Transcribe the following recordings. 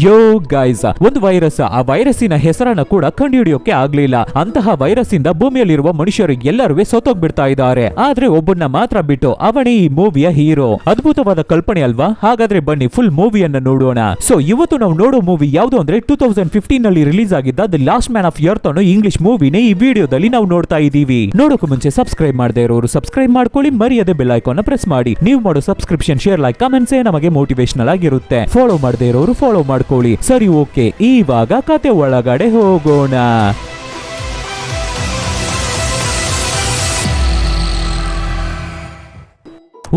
ಯೋ guys, ಒಂದು virus, ಆ ವೈರಸ್ಸಿನ ಹೆಸರನ್ನ ಕೂಡ ಕಂಡುಹಿಡಿಯೋಕೆ ಆಗ್ಲಿಲ್ಲ. ಅಂತಹ ವೈರಸ್ ಇಂದ ಭೂಮಿಯಲ್ಲಿರುವ ಮನುಷ್ಯರು ಎಲ್ಲರೂ ಸತ್ತೋಗ್ಬಿಡ್ತಾ ಇದ್ದಾರೆ. ಆದ್ರೆ ಒಬ್ಬನ್ನ ಮಾತ್ರ ಬಿಟ್ಟು ಅವನೇ ಈ ಮೂವಿಯ ಹೀರೋ. ಅದ್ಭುತವಾದ ಕಲ್ಪನೆ ಅಲ್ವಾ? ಹಾಗಾದ್ರೆ ಬನ್ನಿ ಫುಲ್ ಮೂವಿಯನ್ನ ನೋಡೋಣ. ಸೊ ಇವತ್ತು ನಾವು ನೋಡೋ ಮೂವಿ ಯಾವುದು ಅಂದ್ರೆ 2015 ನಲ್ಲಿ ರಿಲೀಸ್ ಆಗಿದ್ದ the last man of earth ಅನ್ನೋ ಇಂಗ್ಲಿಷ್ ಮೂವಿನೇ ಈ ವಿಡಿಯೋದಲ್ಲಿ ನಾವು ನೋಡ್ತಾ ಇದೀವಿ. ನೋಡೋಕೆ ಮುಂಚೆ ಸಬ್ಸ್ಕ್ರೈಬ್ ಮಾಡದೇ ಇರೋರು ಸಬ್ಸ್ಕ್ರೈಬ್ ಮಾಡ್ಕೊಳ್ಳಿ, ಮರಿಯದೆ ಬೆಲ್ ಐಕಾನ್ ಪ್ರೆಸ್ ಮಾಡಿ. ನೀವು ಮಾಡೋ ಸಬ್ಸ್ಕ್ರಿಪ್ಷನ್, ಶೇರ್, ಲೈಕ್, ಕಮೆಂಟ್ಸ್ ನಮಗೆ ಮೋಟಿವೇಶನಲ್ ಆಗಿರುತ್ತೆ. ಫಾಲೋ ಮಾಡದೇ ಇರೋರು ಫಾಲೋ ಮಾಡ್ಕೊಳ್ಳಿ. ಸರಿ, ಓಕೆ, ಇವಾಗ ಕತೆ ಒಳಗಡೆ ಹೋಗೋಣ.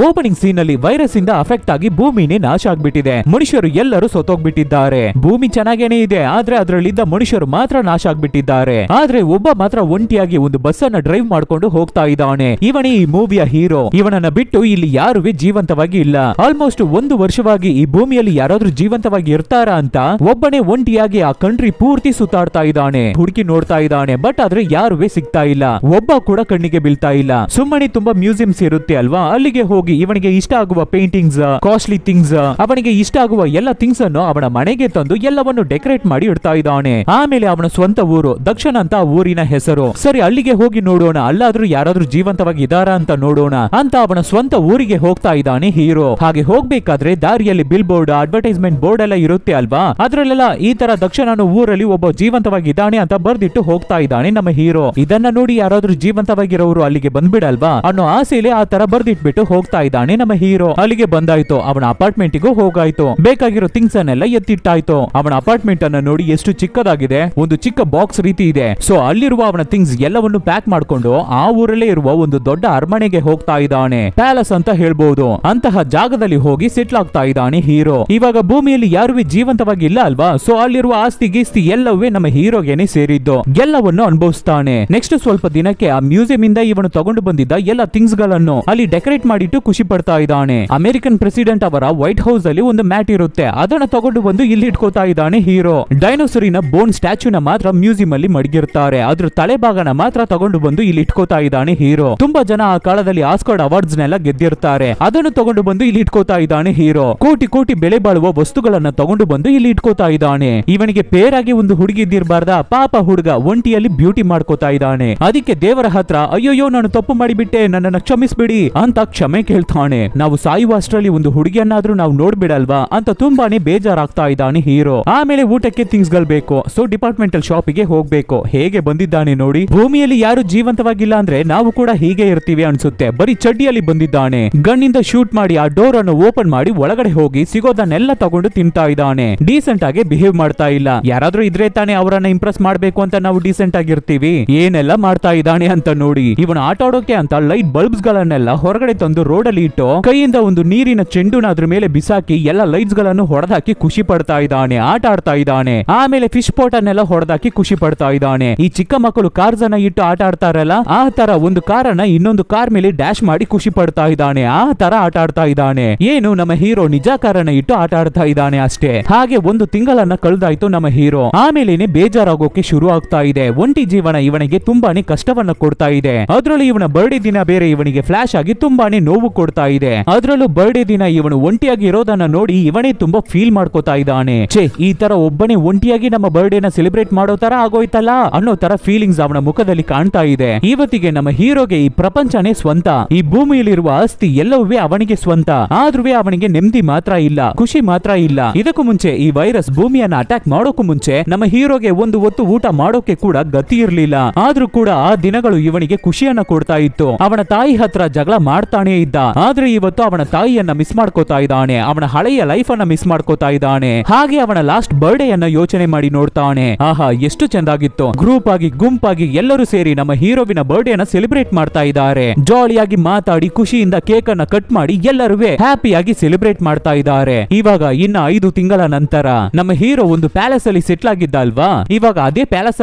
ಓಪನಿಂಗ್ ಸೀನ್ ಅಲ್ಲಿ ವೈರಸ್ ಇಂದ ಅಫೆಕ್ಟ್ ಆಗಿ ಭೂಮಿನೇ ನಾಶ ಆಗ್ಬಿಟ್ಟಿದೆ. ಮನುಷ್ಯರು ಎಲ್ಲರೂ ಸತ್ತೋಗ್ಬಿಟ್ಟಿದ್ದಾರೆ. ಭೂಮಿ ಚೆನ್ನಾಗೇನೆ ಇದೆ, ಆದ್ರೆ ಅದರಲ್ಲಿದ್ದ ಮನುಷ್ಯರು ಮಾತ್ರ ನಾಶ ಆಗ್ಬಿಟ್ಟಿದ್ದಾರೆ. ಆದ್ರೆ ಒಬ್ಬ ಮಾತ್ರ ಒಂಟಿಯಾಗಿ ಒಂದು ಬಸ್ ಅನ್ನ ಡ್ರೈವ್ ಮಾಡ್ಕೊಂಡು ಹೋಗ್ತಾ ಇದ್ದಾನೆ. ಇವನೇ ಈ ಮೂವಿಯ ಹೀರೋ. ಇವನನ್ನ ಬಿಟ್ಟು ಇಲ್ಲಿ ಯಾರು ಜೀವಂತವಾಗಿ ಇಲ್ಲ. ಆಲ್ಮೋಸ್ಟ್ 1 ವರ್ಷವಾಗಿ ಈ ಭೂಮಿಯಲ್ಲಿ ಯಾರಾದ್ರೂ ಜೀವಂತವಾಗಿ ಇರ್ತಾರಾ ಅಂತ ಒಬ್ಬನೇ ಒಂಟಿಯಾಗಿ ಆ ಕಂಟ್ರಿ ಪೂರ್ತಿ ಸುತ್ತಾಡ್ತಾ ಇದ್ದಾನೆ. ಹುಡುಕಿ ನೋಡ್ತಾ ಇದ್ದಾನೆ, ಬಟ್ ಆದ್ರೆ ಯಾರು ಸಿಗ್ತಾ ಇಲ್ಲ. ಒಬ್ಬ ಕೂಡ ಕಣ್ಣಿಗೆ ಬೀಳ್ತಾ ಇಲ್ಲ. ಸುಮ್ಮನೆ ತುಂಬಾ ಮ್ಯೂಸಿಯಂಸ್ ಇರುತ್ತೆ ಅಲ್ವಾ, ಅಲ್ಲಿಗೆ ಹೋಗಿ ಇವನಿಗೆ ಇಷ್ಟ ಆಗುವ ಪೇಂಟಿಂಗ್ಸ್, ಕಾಸ್ಟ್ಲಿ ಥಿಂಗ್ಸ್, ಅವನಿಗೆ ಇಷ್ಟ ಆಗುವ ಎಲ್ಲ ಥಿಂಗ್ಸ್ ಅನ್ನು ಅವನ ಮನೆಗೆ ತಂದು ಎಲ್ಲವನ್ನು ಡೆಕೋರೇಟ್ ಮಾಡಿ ಇಡ್ತಾ ಇದ್ದಾನೆ. ಆಮೇಲೆ ಅವನ ಸ್ವಂತ ಊರು ದಕ್ಷಿಣ ಅಂತ ಊರಿನ ಹೆಸರು. ಸರಿ, ಅಲ್ಲಿಗೆ ಹೋಗಿ ನೋಡೋಣ, ಅಲ್ಲಾದ್ರೂ ಯಾರಾದ್ರೂ ಜೀವಂತವಾಗಿ ಇದಾರಾ ಅಂತ ನೋಡೋಣ ಅಂತ ಅವನ ಸ್ವಂತ ಊರಿಗೆ ಹೋಗ್ತಾ ಇದ್ದಾನೆ ಹೀರೋ. ಹಾಗೆ ಹೋಗ್ಬೇಕಾದ್ರೆ ದಾರಿಯಲ್ಲಿ ಬಿಲ್ ಬೋರ್ಡ್, ಅಡ್ವರ್ಟೈಸ್ಮೆಂಟ್ ಬೋರ್ಡ್ ಎಲ್ಲ ಇರುತ್ತೆ ಅಲ್ವಾ, ಅದ್ರಲ್ಲೆಲ್ಲ ಈ ತರ ದಕ್ಷಿಣ ಊರಲ್ಲಿ ಒಬ್ಬ ಜೀವಂತವಾಗಿ ಇದ್ದಾನೆ ಅಂತ ಬರ್ದಿಟ್ಟು ಹೋಗ್ತಾ ಇದ್ದಾನೆ ನಮ್ಮ ಹೀರೋ. ಇದನ್ನ ನೋಡಿ ಯಾರಾದ್ರೂ ಜೀವಂತವಾಗಿರೋರು ಅಲ್ಲಿಗೆ ಬಂದ್ಬಿಡಲ್ವಾ ಅನ್ನೋ ಆಸೆಲೆ ಆ ತರ ಬರ್ದಿಟ್ಬಿಟ್ಟು ಹೋಗ್ತಾ ಇದ್ದಾನೆ ನಮ್ಮ ಹೀರೋ. ಅಲ್ಲಿಗೆ ಬಂದಾಯ್ತು, ಅವನ ಅಪಾರ್ಟ್ಮೆಂಟ್ ಗೂ ಹೋಗಾಯ್ತು. ಬೇಕಾಗಿರೋ ಥಿಂಗ್ಸ್ ಅನ್ನೆಲ್ಲ ಎತ್ತಿಟ್ಟಾಯ್ತು. ಅವನ ಅಪಾರ್ಟ್ಮೆಂಟ್ ಅನ್ನ ನೋಡಿ ಎಷ್ಟು ಚಿಕ್ಕದಾಗಿದೆ, ಒಂದು ಚಿಕ್ಕ ಬಾಕ್ಸ್ ರೀತಿ ಇದೆ. ಸೊ ಅಲ್ಲಿರುವ ಅವನ ಥಿಂಗ್ಸ್ ಎಲ್ಲವನ್ನು ಪ್ಯಾಕ್ ಮಾಡ್ಕೊಂಡು ಆ ಊರಲ್ಲೇ ಇರುವ ಒಂದು ದೊಡ್ಡ ಅರಮನೆಗೆ ಹೋಗ್ತಾ ಇದ್ದಾನೆ. ಪ್ಯಾಲೇಸ್ ಅಂತ ಹೇಳ್ಬಹುದು. ಅಂತಹ ಜಾಗದಲ್ಲಿ ಹೋಗಿ ಸೆಟ್ಲ್ ಆಗ್ತಾ ಇದ್ದಾನೆ ಹೀರೋ. ಇವಾಗ ಭೂಮಿಯಲ್ಲಿ ಯಾರು ಜೀವಂತವಾಗಿ ಇಲ್ಲ ಅಲ್ವಾ, ಸೊ ಅಲ್ಲಿರುವ ಆಸ್ತಿ ಗೀಸ್ತಿ ಎಲ್ಲವೇ ನಮ್ಮ ಹೀರೋಗೆನೆ ಸೇರಿದ್ದು. ಎಲ್ಲವನ್ನು ಅನುಭವಿಸ್ತಾನೆ. ನೆಕ್ಸ್ಟ್ ಸ್ವಲ್ಪ ದಿನಕ್ಕೆ ಆ ಮ್ಯೂಸಿಯಂ ಇಂದ ಇವನು ತಗೊಂಡು ಬಂದಿದ್ದ ಎಲ್ಲ ಥಿಂಗ್ಸ್ ಗಳನ್ನು ಅಲ್ಲಿ ಡೆಕೋರೇಟ್ ಮಾಡಿಟ್ಟು ಖುಷಿ ಪಡ್ತಾ ಇದ್ದಾನೆ. ಅಮೆರಿಕನ್ ಪ್ರೆಸಿಡೆಂಟ್ ಅವರ ವೈಟ್ ಹೌಸ್ ಅಲ್ಲಿ ಒಂದು ಮ್ಯಾಟ್ ಇರುತ್ತೆ, ಅದನ್ನ ತಗೊಂಡು ಬಂದು ಇಲ್ಲಿ ಇಟ್ಕೋತಾ ಇದ್ದಾನೆ ಹೀರೋ. ಡೈನೋಸರಿನ ಬೋನ್ ಸ್ಟ್ಯಾಚ್ಯೂನ ಮಾತ್ರ ಮ್ಯೂಸಿಯಂ ಅಲ್ಲಿ ಮಡಗಿರ್ತಾರೆ, ಅದ್ರ ತಲೆ ಭಾಗನ ಮಾತ್ರ ತಗೊಂಡು ಬಂದು ಇಲ್ಲಿ ಇಟ್ಕೋತಾ ಇದ್ದಾನೆ ಹೀರೋ. ತುಂಬಾ ಜನ ಆ ಕಾಲದಲ್ಲಿ ಆಸ್ಕರ್ಡ್ ಅವಾರ್ಡ್ಸ್ ನೆಲ್ಲ ಗೆದ್ದಿರ್ತಾರೆ, ಅದನ್ನು ತಗೊಂಡು ಬಂದು ಇಲ್ಲಿ ಇಟ್ಕೋತಾ ಇದ್ದಾನೆ ಹೀರೋ. ಕೋಟಿ ಕೋಟಿ ಬೆಲೆ ಬಾಳುವ ವಸ್ತುಗಳನ್ನ ತಗೊಂಡು ಬಂದು ಇಲ್ಲಿ ಇಟ್ಕೋತಾ ಇದ್ದಾನೆ. ಇವನಿಗೆ ಪೇರಾಗಿ ಒಂದು ಹುಡುಗಿ ಇದ್ದಿರಬಾರ್ದ, ಪಾಪ ಹುಡುಗ ಒಂಟಿಯಲ್ಲಿ ಬ್ಯೂಟಿ ಮಾಡ್ಕೋತಾ ಇದ್ದಾನೆ. ಅದಕ್ಕೆ ದೇವರ ಹತ್ರ ಅಯ್ಯೋಯ್ಯೋ ನಾನು ತಪ್ಪು ಮಾಡಿಬಿಟ್ಟೆ, ನನ್ನನ್ನ ಕ್ಷಮಿಸ್ಬಿಡಿ ಅಂತ ಕ್ಷಮೆ ಕೇಳ್ತಾನೆ. ನಾವು ಸಾಯುವ ಅಷ್ಟರಲ್ಲಿ ಒಂದು ಹುಡುಗಿಯನ್ನಾದ್ರೂ ನಾವು ನೋಡ್ಬಿಡಲ್ವಾ ಅಂತ ತುಂಬಾನೇ ಬೇಜಾರಾಗ್ತಾ ಇದ್ದಾನೆ ಹೀರೋ. ಆಮೇಲೆ ಊಟಕ್ಕೆ ಥಿಂಗ್ಸ್ ಗಳು ಬೇಕು, ಸೊ ಡಿಪಾರ್ಟ್ಮೆಂಟಲ್ ಶಾಪಿಗೆ ಹೋಗ್ಬೇಕು. ಹೇಗೆ ಬಂದಿದ್ದಾನೆ ನೋಡಿ. ಭೂಮಿಯಲ್ಲಿ ಯಾರು ಜೀವಂತವಾಗಿಲ್ಲ ಅಂದ್ರೆ ನಾವು ಕೂಡ ಹೀಗೆ ಇರ್ತೀವಿ ಅನ್ಸುತ್ತೆ. ಬರೀ ಚಡ್ಡಿಯಲ್ಲಿ ಬಂದಿದ್ದಾನೆ. ಗನ್ನಿಂದ ಶೂಟ್ ಮಾಡಿ ಆ ಡೋರ್ ಅನ್ನು ಓಪನ್ ಮಾಡಿ ಒಳಗಡೆ ಹೋಗಿ ಸಿಗೋದನ್ನೆಲ್ಲ ತಗೊಂಡು ತಿಂತಾ ಇದ್ದಾನೆ. ಡೀಸೆಂಟ್ ಆಗಿ ಬಿಹೇವ್ ಮಾಡ್ತಾ ಇಲ್ಲ. ಯಾರಾದ್ರೂ ಇದ್ರೆ ತಾನೇ ಅವರನ್ನ ಇಂಪ್ರೆಸ್ ಮಾಡ್ಬೇಕು ಅಂತ ನಾವು ಡೀಸೆಂಟ್ ಆಗಿರ್ತೀವಿ. ಏನೆಲ್ಲ ಮಾಡ್ತಾ ಇದ್ದಾನೆ ಅಂತ ನೋಡಿ. ಇವನು ಆಟ ಆಡೋಕೆ ಅಂತ ಲೈಟ್ ಬಲ್ಬ್ಸ್ ಗಳನ್ನೆಲ್ಲ ಹೊರಗಡೆ ತಂದು ರೋಡ್ ಅಲ್ಲಿ ಇಟ್ಟು ಕೈಯಿಂದ ಒಂದು ನೀರಿನ ಚೆಂಡುನ ಅದ್ರ ಮೇಲೆ ಬಿಸಾಕಿ ಎಲ್ಲ ಲೈಟ್ಸ್ ಗಳನ್ನು ಹೊಡೆದಾಕಿ ಖುಷಿ ಪಡ್ತಾ ಇದ್ದಾನೆ, ಆಟ ಆಡ್ತಾ ಇದ್ದಾನೆ. ಆಮೇಲೆ ಫಿಶ್ ಪೋಟ್ ಅನ್ನೆಲ್ಲ ಹೊಡೆದಾಕಿ ಖುಷಿ ಪಡ್ತಾ ಇದ್ದಾನೆ. ಈ ಚಿಕ್ಕ ಮಕ್ಕಳು ಕಾರ್ಸ್ ಅನ್ನ ಇಟ್ಟು ಆಟ ಆಡ್ತಾರಲ್ಲ, ಆ ತರ ಒಂದು ಕಾರನ್ನ ಇನ್ನೊಂದು ಕಾರ್ ಮೇಲೆ ಡ್ಯಾಶ್ ಮಾಡಿ ಖುಷಿ ಪಡ್ತಾ ಇದ್ದಾನೆ. ಆ ತರ ಆಟ ಆಡ್ತಾ ಇದ್ದಾನೆ. ಏನು ನಮ್ಮ ಹೀರೋ ನಿಜ ಕಾರನ್ನ ಇಟ್ಟು ಆಟ ಆಡ್ತಾ ಇದ್ದಾನೆ ಅಷ್ಟೇ. ಹಾಗೆ 1 ತಿಂಗಳನ್ನ ಕಳೆದಾಯ್ತು ನಮ್ಮ ಹೀರೋ. ಆಮೇಲೇನೆ ಬೇಜಾರಾಗೋಕೆ ಶುರು ಆಗ್ತಾ ಇದೆ. ಒಂಟಿ ಜೀವನ ಇವನಿಗೆ ತುಂಬಾನೇ ಕಷ್ಟವನ್ನ ಕೊಡ್ತಾ ಇದೆ. ಅದ್ರಲ್ಲಿ ಇವನ ಬರ್ಡೇ ದಿನ ಬೇರೆ ಇವನಿಗೆ ಫ್ಲಾಶ್ ಆಗಿ ತುಂಬಾನೇ ನೋವು ಕೊಡ್ತಾ ಇದೆ. ಅದ್ರಲ್ಲೂ ಬರ್ಡೇ ದಿನ ಇವನು ಒಂಟಿಯಾಗಿ ಇರೋದನ್ನ ನೋಡಿ ಇವನೇ ತುಂಬಾ ಫೀಲ್ ಮಾಡ್ಕೋತಾ ಇದ್ದಾನೆ. ಛೇ, ಈ ತರ ಒಬ್ಬನೇ ಒಂಟಿಯಾಗಿ ನಮ್ಮ ಬರ್ಡೇನ ಸೆಲೆಬ್ರೇಟ್ ಮಾಡೋ ತರ ಆಗೋಯ್ತಲ್ಲ ಅನ್ನೋ ತರ ಫೀಲಿಂಗ್ಸ್ ಅವನ ಮುಖದಲ್ಲಿ ಕಾಣ್ತಾ ಇದೆ. ಇವತ್ತಿಗೆ ನಮ್ಮ ಹೀರೋಗೆ ಈ ಪ್ರಪಂಚನೇ ಸ್ವಂತ. ಈ ಭೂಮಿಯಲ್ಲಿರುವ ಆಸ್ತಿ ಎಲ್ಲವೂ ಅವನಿಗೆ ಸ್ವಂತ. ಆದ್ರೂ ಅವನಿಗೆ ನೆಮ್ಮದಿ ಮಾತ್ರ ಇಲ್ಲ, ಖುಷಿ ಮಾತ್ರ ಇಲ್ಲ. ಇದಕ್ಕೂ ಮುಂಚೆ ಈ ವೈರಸ್ ಭೂಮಿಯನ್ನ ಅಟ್ಯಾಕ್ ಮಾಡೋಕು ಮುಂಚೆ ನಮ್ಮ ಹೀರೋಗೆ ಒಂದು ಹೊತ್ತು ಊಟ ಮಾಡೋಕೆ ಕೂಡ ಗತಿ ಇರ್ಲಿಲ್ಲ. ಆದ್ರೂ ಕೂಡ ಆ ದಿನಗಳು ಇವನಿಗೆ ಖುಷಿಯನ್ನ ಕೊಡ್ತಾ ಇತ್ತು. ಅವನ ತಾಯಿ ಹತ್ರ ಜಗಳ ಮಾಡ್ತಾನೆ ಇದ್ದ. ಆದ್ರೆ ಇವತ್ತು ಅವನ ತಾಯಿಯನ್ನ ಮಿಸ್ ಮಾಡ್ಕೋತಾ ಇದ್ದಾನೆ. ಅವನ ಹಳೆಯ ಲೈಫ್ ಅನ್ನ ಮಿಸ್ ಮಾಡ್ಕೋತಾ ಇದ್ದಾನೆ. ಹಾಗೆ ಅವನ ಲಾಸ್ಟ್ ಬರ್ಡೇ ಅನ್ನ ಯೋಚನೆ ಮಾಡಿ ನೋಡ್ತಾನೆ. ಆಹಾ, ಎಷ್ಟು ಚೆಂದಾಗಿತ್ತು. ಗ್ರೂಪ್ ಆಗಿ ಗುಂಪಾಗಿ ಎಲ್ಲರೂ ಸೇರಿ ನಮ್ಮ ಹೀರೋವಿನ ಬರ್ಡೇ ಅನ್ನ ಸೆಲೆಬ್ರೇಟ್ ಮಾಡ್ತಾ ಇದ್ದಾರೆ. ಜಾಲಿಯಾಗಿ ಮಾತಾಡಿ ಖುಷಿಯಿಂದ ಕೇಕ್ ಅನ್ನ ಕಟ್ ಮಾಡಿ ಎಲ್ಲರೂ ಹ್ಯಾಪಿಯಾಗಿ ಸೆಲೆಬ್ರೇಟ್ ಮಾಡ್ತಾ ಇದ್ದಾರೆ. ಇವಾಗ ಇನ್ನ 5 ತಿಂಗಳ ನಂತರ ನಮ್ಮ ಹೀರೋ ಒಂದು ಪ್ಯಾಲೇಸ್ ಅಲ್ಲಿ ಸೆಟ್ಲ್ ಆಗಿದ್ದ ಅಲ್ವಾ. ಇವಾಗ ಅದೇ ಪ್ಯಾಲೇಸ್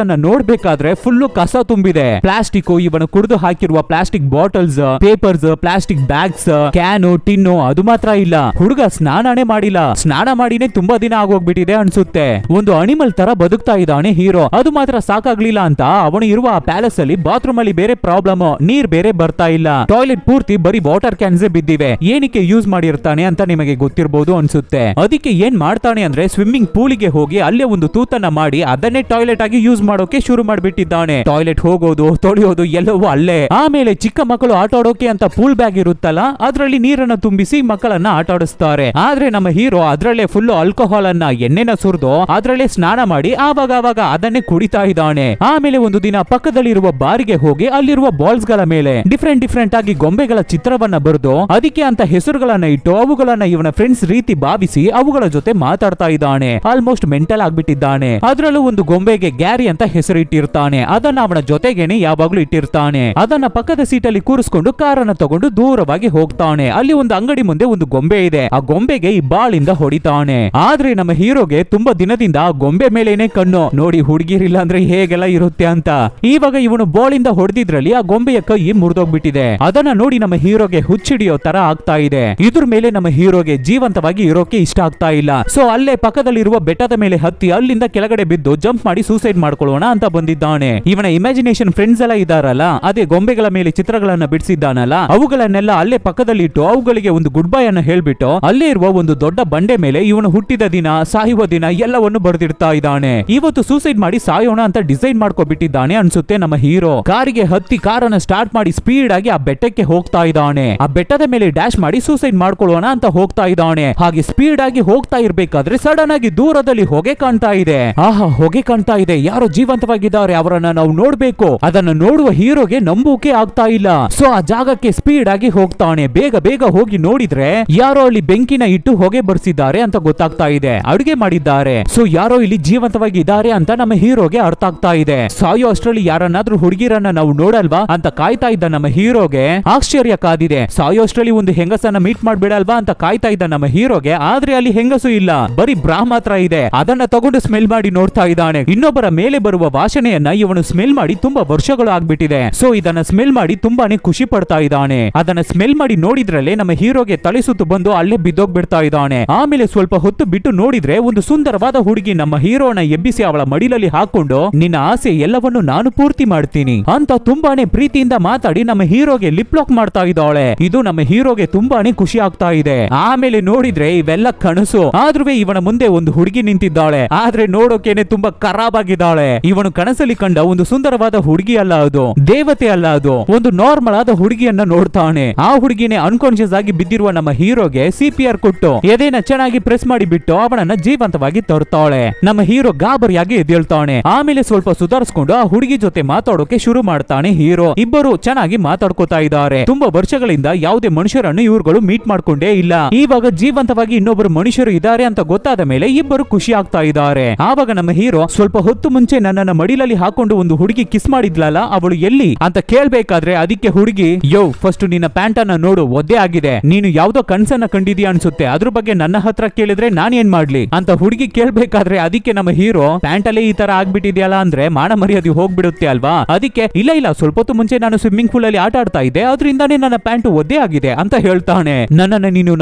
ಅನ್ನ ನೋಡ್ಬೇಕಾದ್ರೆ ಫುಲ್ಲು ಕಸ ತುಂಬಿದೆ. ಪ್ಲಾಸ್ಟಿಕ್, ಇವನು ಕುಡಿದು ಹಾಕಿರುವ plastic bottles, papers, plastic bag wax can tin ಅದು ಮಾತ್ರ ಇಲ್ಲ, ಹುಡುಗ ಸ್ನಾನನೇ ಮಾಡಿಲ್ಲ. ಸ್ನಾನ ಮಾಡಿನೇ ತುಂಬಾ ದಿನ ಆಗೋಗ್ಬಿಟ್ಟಿದೆ ಅನ್ಸುತ್ತೆ. ಒಂದು ಅನಿಮಲ್ ತರ ಬದುಕ್ತಾ ಇದ್ದಾನೆ ಹೀರೋ. ಅದು ಮಾತ್ರ ಸಾಕಾಗ್ಲಿಲ್ಲ ಅಂತ ಅವನು ಇರುವ ಆ ಪ್ಯಾಲೇಸ್ ಅಲ್ಲಿ ಬಾತ್ರೂಮ್ ಅಲ್ಲಿ ಬೇರೆ ಪ್ರಾಬ್ಲಮ್, ನೀರ್ ಬೇರೆ ಬರ್ತಾ ಇಲ್ಲ. ಟಾಯ್ಲೆಟ್ ಪೂರ್ತಿ ಬರೀ ವಾಟರ್ ಕ್ಯಾನ್ಸ್ ಬಿದ್ದಿವೆ. ಏನಕ್ಕೆ ಯೂಸ್ ಮಾಡಿರ್ತಾನೆ ಅಂತ ನಿಮಗೆ ಗೊತ್ತಿರಬಹುದು ಅನ್ಸುತ್ತೆ. ಅದಕ್ಕೆ ಏನ್ ಮಾಡ್ತಾನೆ ಅಂದ್ರೆ ಸ್ವಿಮ್ಮಿಂಗ್ ಪೂಲಿಗೆ ಹೋಗಿ ಅಲ್ಲೇ ಒಂದು ತೂತನ್ನ ಮಾಡಿ ಅದನ್ನೇ ಟಾಯ್ಲೆಟ್ ಆಗಿ ಯೂಸ್ ಮಾಡೋಕೆ ಶುರು ಮಾಡ್ಬಿಟ್ಟಿದ್ದಾನೆ. ಟಾಯ್ಲೆಟ್ ಹೋಗೋದು ತೊಳೆಯೋದು ಎಲ್ಲವೂ ಅಲ್ಲೇ. ಆಮೇಲೆ ಚಿಕ್ಕ ಮಕ್ಕಳು ಆಟ ಆಡೋಕೆ ಅಂತ ಪೂಲ್ ಬ್ಯಾಗ್ ಇರುತ್ತಲ್ಲ, ಅದ್ರಲ್ಲಿ ನೀರನ್ನ ತುಂಬಿಸಿ ಮಕ್ಕಳನ್ನ ಆಟ ಆಡಿಸ್ತಾರೆ. ಆದ್ರೆ ನಮ್ಮ ಹೀರೋ ಅದ್ರಲ್ಲೇ ಫುಲ್ ಆಲ್ಕೋಹಾಲ್ ಅನ್ನ ಎಣ್ಣೆನ ಸುರಿದು ಅದ್ರಲ್ಲೇ ಸ್ನಾನ ಮಾಡಿ ಆವಾಗ ಅದನ್ನೇ ಕುಡಿತಾ ಇದ್ದಾನೆ. ಆಮೇಲೆ ಒಂದು ದಿನ ಪಕ್ಕದಲ್ಲಿರುವ ಬಾರಿಗೆ ಹೋಗಿ ಅಲ್ಲಿರುವ ಬಾಲ್ಸ್ ಗಳ ಮೇಲೆ ಡಿಫ್ರೆಂಟ್ ಆಗಿ ಗೊಂಬೆಗಳ ಚಿತ್ರವನ್ನ ಬರೆದು ಅದಕ್ಕೆ ಅಂತ ಹೆಸರುಗಳನ್ನ ಇಟ್ಟು ಅವುಗಳನ್ನ ಇವನ ಫ್ರೆಂಡ್ಸ್ ರೀತಿ ಭಾವಿಸಿ ಅವುಗಳ ಜೊತೆ ಮಾತಾಡ್ತಾ ಇದ್ದಾನೆ. ಆಲ್ಮೋಸ್ಟ್ ಮೆಂಟಲ್ ಆಗ್ಬಿಟ್ಟಿದ್ದಾನೆ. ಅದ್ರಲ್ಲೂ ಒಂದು ಗೊಂಬೆಗೆ ಗ್ಯಾರಿ ಅಂತ ಹೆಸರು ಇಟ್ಟಿರ್ತಾನೆ. ಅದನ್ನ ಅವನ ಜೊತೆಗೇನೆ ಯಾವಾಗ್ಲೂ ಇಟ್ಟಿರ್ತಾನೆ. ಅದನ್ನ ಪಕ್ಕದ ಸೀಟಲ್ಲಿ ಕೂರಿಸ್ಕೊಂಡು ಕಾರನ್ನ ತಗೊಂಡು ದೂರವಾಗಿ ಹೋಗ್ತಾನೆ. ಅಲ್ಲಿ ಒಂದು ಅಂಗಡಿ ಮುಂದೆ ಒಂದು ಗೊಂಬೆ ಇದೆ. ಆ ಗೊಂಬೆಗೆ ಈ ಬಾಳಿಂದ ಹೊಡಿತಾನೆ. ಆದ್ರೆ ನಮ್ಮ ಹೀರೋಗೆ ತುಂಬಾ ದಿನದಿಂದ ಆ ಗೊಂಬೆ ಮೇಲೇನೆ ಕಣ್ಣು. ನೋಡಿ ಹುಡುಗಿರಿಲ್ಲ ಅಂದ್ರೆ ಹೇಗೆಲ್ಲ ಇರುತ್ತೆ ಅಂತ. ಇವಾಗ ಇವನು ಬಾಳಿಂದ ಹೊಡೆದಿದ್ರಲ್ಲಿ ಆ ಗೊಂಬೆಯ ಕೈ ಮುರಿದೋಗ್ಬಿಟ್ಟಿದೆ. ಅದನ್ನ ನೋಡಿ ನಮ್ಮ ಹೀರೋಗೆ ಹುಚ್ಚಿಡಿಯೋ ತರ ಆಗ್ತಾ ಇದೆ. ಇದ್ರ ಮೇಲೆ ನಮ್ಮ ಹೀರೋಗೆ ಜೀವಂತವಾಗಿ ಇರೋಕೆ ಇಷ್ಟ ಆಗ್ತಾ ಇಲ್ಲ. ಸೊ ಅಲ್ಲೇ ಪಕ್ಕದಲ್ಲಿರುವ ಬೆಟ್ಟದ ಮೇಲೆ ಹತ್ತಿ ಅಲ್ಲಿಂದ ಕೆಳಗಡೆ ಬಿದ್ದು ಜಂಪ್ ಮಾಡಿ ಸೂಸೈಡ್ ಮಾಡ್ಕೊಳ್ಳೋಣ ಅಂತ ಬಂದಿದ್ದಾನೆ. ಇವನ ಇಮ್ಯಾಜಿನೇಷನ್ ಫ್ರೆಂಡ್ಸ್ ಎಲ್ಲ ಇದಾರಲ್ಲ, ಅದೇ ಗೊಂಬೆಗಳ ಮೇಲೆ ಚಿತ್ರಗಳನ್ನ ಬಿಡಿಸಿದ್ದಾನಲ್ಲ, ಅವುಗಳನ್ನೆಲ್ಲ ಅಲ್ಲೇ ಪಕ್ಕದಲ್ಲಿ ಇಟ್ಟು ಅವುಗಳಿಗೆ ಒಂದು ಗುಡ್ ಬೈ ಅನ್ನ ಹೇಳ್ಬಿಟ್ಟು ಅಲ್ಲೇ ಇರುವ ಒಂದು ದೊಡ್ಡ ಬಂಡೆ ಮೇಲೆ ಇವನು ಹುಟ್ಟಿದ ದಿನ, ಸಾಯುವ ದಿನ ಎಲ್ಲವನ್ನು ಬರೆದಿಡ್ತಾ ಇದ್ದಾನೆ. ಇವತ್ತು ಸೂಸೈಡ್ ಮಾಡಿ ಸಾಯೋಣ ಅಂತ ಡಿಸೈಡ್ ಮಾಡ್ಕೊಬಿಟ್ಟಿದ್ದಾನೆ ಅನ್ಸುತ್ತೆ ನಮ್ಮ ಹೀರೋ. ಕಾರಿಗೆ ಹತ್ತಿ ಕಾರನ್ನ ಸ್ಟಾರ್ಟ್ ಮಾಡಿ ಸ್ಪೀಡ್ ಆಗಿ ಆ ಬೆಟ್ಟಕ್ಕೆ ಹೋಗ್ತಾ ಇದ್ದಾನೆ. ಆ ಬೆಟ್ಟದ ಮೇಲೆ ಡ್ಯಾಶ್ ಮಾಡಿ ಸೂಸೈಡ್ ಮಾಡ್ಕೊಳ್ಳೋಣ ಅಂತ ಹೋಗ್ತಾ ಇದ್ದಾನೆ. ಹಾಗೆ ಸ್ಪೀಡ್ ಆಗಿ ಹೋಗ್ತಾ ಇರ್ಬೇಕಾದ್ರೆ ಸಡನ್ ಆಗಿ ದೂರದಲ್ಲಿ ಹೊಗೆ ಕಾಣ್ತಾ ಇದೆ. ಆಹಾ, ಹೊಗೆ ಕಾಣ್ತಾ ಇದೆ, ಯಾರೋ ಜೀವಂತವಾಗಿದ್ದಾರೆ, ಅವರನ್ನ ನಾವು ನೋಡ್ಬೇಕು. ಅದನ್ನ ನೋಡುವ ಹೀರೋಗೆ ನಂಬೋಕೆ ಆಗ್ತಾ ಇಲ್ಲ. ಸೊ ಆ ಜಾಗಕ್ಕೆ ಸ್ಪೀಡ್ ಆಗಿ ಹೋಗ್ತಾನೆ. ಬೇಗ ಹೋಗಿ ನೋಡಿದ್ರೆ ಯಾರೋ ಅಲ್ಲಿ ಬೆಂಕಿನ ಇಟ್ಟು ಹೊಗೆ ಬರ್ಸಿದ್ದಾರೆ ಅಂತ ಗೊತ್ತಾಗ್ತಾ ಇದೆ. ಅಡುಗೆ ಮಾಡಿದ್ದಾರೆ. ಸೊ ಯಾರೋ ಇಲ್ಲಿ ಜೀವಂತವಾಗಿ ಇದ್ದಾರೆ ಅಂತ ನಮ್ಮ ಹೀರೋಗೆ ಅರ್ಥ ಆಗ್ತಾ ಇದೆ. ಸಾಯೋ ಅಷ್ಟರಲ್ಲಿ ಯಾರನ್ನಾದ್ರೂ ಹುಡುಗಿರನ್ನ ನಾವು ನೋಡಲ್ವಾ ಅಂತ ಕಾಯ್ತಾ ಇದ್ದ ನಮ್ಮ ಹೀರೋಗೆ ಆಶ್ಚರ್ಯ ಕಾದಿದೆ. ಸಾಯೋ ಅಷ್ಟರಲ್ಲಿ ಒಂದು ಹೆಂಗಸನ್ನ ಮೀಟ್ ಮಾಡ್ಬಿಡಲ್ವಾ ಅಂತ ಕಾಯ್ತಾ ಇದ್ದ ನಮ್ಮ ಹೀರೋಗೆ ಆದ್ರೆ ಅಲ್ಲಿ ಹೆಂಗಸು ಇಲ್ಲ, ಬರೀ ಬ್ರಾ ಮಾತ್ರ ಇದೆ. ಅದನ್ನ ತಗೊಂಡು ಸ್ಮೆಲ್ ಮಾಡಿ ನೋಡ್ತಾ ಇದ್ದಾನೆ. ಇನ್ನೊಬ್ಬರ ಮೇಲೆ ಬರುವ ವಾಸನೆಯನ್ನ ಇವನು ಸ್ಮೆಲ್ ಮಾಡಿ ತುಂಬಾ ವರ್ಷಗಳು ಆಗ್ಬಿಟ್ಟಿದೆ. ಸೊ ಇದನ್ನ ಸ್ಮೆಲ್ ಮಾಡಿ ತುಂಬಾನೇ ಖುಷಿ ಪಡ್ತಾ ಇದ್ದಾನೆ. ಅದನ್ನ ಸ್ಮೆಲ್ ಮಾಡಿ ನೋಡಿದ್ರಲ್ಲೇ ನಮ್ಮ ಹೀರೋಗೆ ತಲೆ ಸುತ್ತು ಬಂದು ಅಲ್ಲೇ ಬಿದ್ದೋಗ್ಬಿಡ್ತಾ ಇದ್ದಾನೆ. ಆಮೇಲೆ ಸ್ವಲ್ಪ ಹೊತ್ತು ಬಿಟ್ಟು ನೋಡಿದ್ರೆ ಒಂದು ಸುಂದರವಾದ ಹುಡುಗಿ ನಮ್ಮ ಹೀರೋನ ಎಬ್ಬಿಸಿ ಅವಳ ಮಡಿಲಲ್ಲಿ ಹಾಕೊಂಡು ನಿನ್ನ ಆಸೆ ಎಲ್ಲವನ್ನು ನಾನು ಪೂರ್ತಿ ಮಾಡ್ತೀನಿ ಅಂತ ತುಂಬಾನೇ ಪ್ರೀತಿಯಿಂದ ಮಾತಾಡಿ ನಮ್ಮ ಹೀರೋಗೆ ಲಿಪ್ ಲಾಕ್ ಮಾಡ್ತಾ ಇದ್ದಾಳೆ. ಇದು ನಮ್ಮ ಹೀರೋಗೆ ತುಂಬಾನೇ ಖುಷಿ ಆಗ್ತಾ ಇದೆ. ಆಮೇಲೆ ನೋಡಿದ್ರೆ ಇವೆಲ್ಲ ಕನಸು. ಆದ್ರೂ ಇವನ ಮುಂದೆ ಒಂದು ಹುಡುಗಿ ನಿಂತಿದ್ದಾಳೆ. ಆದ್ರೆ ನೋಡೋಕೆನೆ ತುಂಬಾ ಖರಾಬ್ ಆಗಿದ್ದಾಳೆ. ಇವನು ಕನಸಲ್ಲಿ ಕಂಡ ಒಂದು ಸುಂದರವಾದ ಹುಡುಗಿ ಅಲ್ಲ, ಅದು ದೇವತೆ ಅಲ್ಲ, ಅದು ಒಂದು ನಾರ್ಮಲ್ ಆದ ಹುಡುಗಿಯನ್ನ ನೋಡ್ತಾನೆ. ಆ ಹುಡುಗಿನೇ ಅನ್ಕಾನ್ಶಿಯಸ್ ಆಗಿ ಬಿದ್ದಿರುವ ನಮ್ಮ ಹೀರೋಗೆ CPR ಕೊಟ್ಟು ಎದೆನ ಚೆನ್ನಾಗಿ ಪ್ರೆಸ್ ಮಾಡಿ ಬಿಟ್ಟು ಅವನನ್ನ ಜೀವಂತವಾಗಿ ತರ್ತಾಳೆ. ನಮ್ಮ ಹೀರೋ ಗಾಬರಿಯಾಗಿ ಎದ್ದೇಳ್ತಾನೆ. ಆಮೇಲೆ ಸ್ವಲ್ಪ ಸುಧಾರಿಸ್ಕೊಂಡು ಆ ಹುಡುಗಿ ಜೊತೆ ಮಾತಾಡೋಕೆ ಶುರು ಮಾಡ್ತಾನೆ ಹೀರೋ. ಇಬ್ಬರು ಚೆನ್ನಾಗಿ ಮಾತಾಡ್ಕೋತಾ ಇದ್ದಾರೆ. ತುಂಬಾ ವರ್ಷಗಳಿಂದ ಯಾವುದೇ ಮನುಷ್ಯರನ್ನು ಇವ್ರುಗಳು ಮೀಟ್ ಮಾಡ್ಕೊಂಡೇ ಇಲ್ಲ. ಇವಾಗ ಜೀವಂತವಾಗಿ ಇನ್ನೊಬ್ಬರು ಮನುಷ್ಯರು ಇದ್ದಾರೆ ಅಂತ ಗೊತ್ತಾದ ಮೇಲೆ ಇಬ್ಬರು ಖುಷಿ ಆಗ್ತಾ ಇದ್ದಾರೆ. ಆವಾಗ ನಮ್ಮ ಹೀರೋ ಸ್ವಲ್ಪ ಹೊತ್ತು ಮುಂಚೆ ನನ್ನನ್ನ ಮಡಿಲಲ್ಲಿ ಹಾಕೊಂಡು ಒಂದು ಹುಡುಗಿ ಕಿಸ್ ಮಾಡಿದ್ಲಲ್ಲ, ಅವಳು ಎಲ್ಲಿ ಅಂತ ಕೇಳ್ಬೇಕಾದ್ರೆ ಅದಕ್ಕೆ ಹುಡುಗಿ, ಯೋ ಫಸ್ಟ್ ನಿನ್ನ ಪ್ಯಾಂಟ್ ಅನ್ನ ನೋಡು, ಒದ್ದೆ ಆಗಿದೆ, ನೀನು ಯಾವ್ದೋ ಕನ್ಸನ್ನ ಕಂಡಿದ್ಯಾ ಅನ್ಸುತ್ತೆ, ಅದ್ರ ಬಗ್ಗೆ ನನ್ನ ಹತ್ರ ಕೇಳಿದ್ರೆ ನಾನ್ ಏನ್ ಮಾಡ್ಲಿ ಅಂತ ಹುಡುಗಿ ಕೇಳ್ಬೇಕಾದ್ರೆ ಅದಕ್ಕೆ ನಮ್ಮ ಹೀರೋ, ಪ್ಯಾಂಟ್ ಅಲ್ಲೇ ಈ ತರ ಆಗ್ಬಿಟ್ಟಿದ್ಯಲ್ಲ ಅಂದ್ರೆ ಮಾನ ಮರ್ಯಾದೆ ಹೋಗ್ಬಿಡುತ್ತೆ ಅಲ್ವಾ, ಅದಕ್ಕೆ ಇಲ್ಲ ಸ್ವಲ್ಪ ಹೊತ್ತು ಮುಂಚೆ ನಾನು ಸ್ವಿಮ್ಮಿಂಗ್ ಪೂಲ್ ಅಲ್ಲಿ ಆಟ ಆಡ್ತಾ ಇದ್ದೆ, ಅದರಿಂದಾನೇ ನನ್ನ ಪ್ಯಾಂಟ್ ಒದ್ದೆ ಆಗಿದೆ ಅಂತ ಹೇಳ್ತಾನೆ. ನನ್ನನ್ನ ನೀನು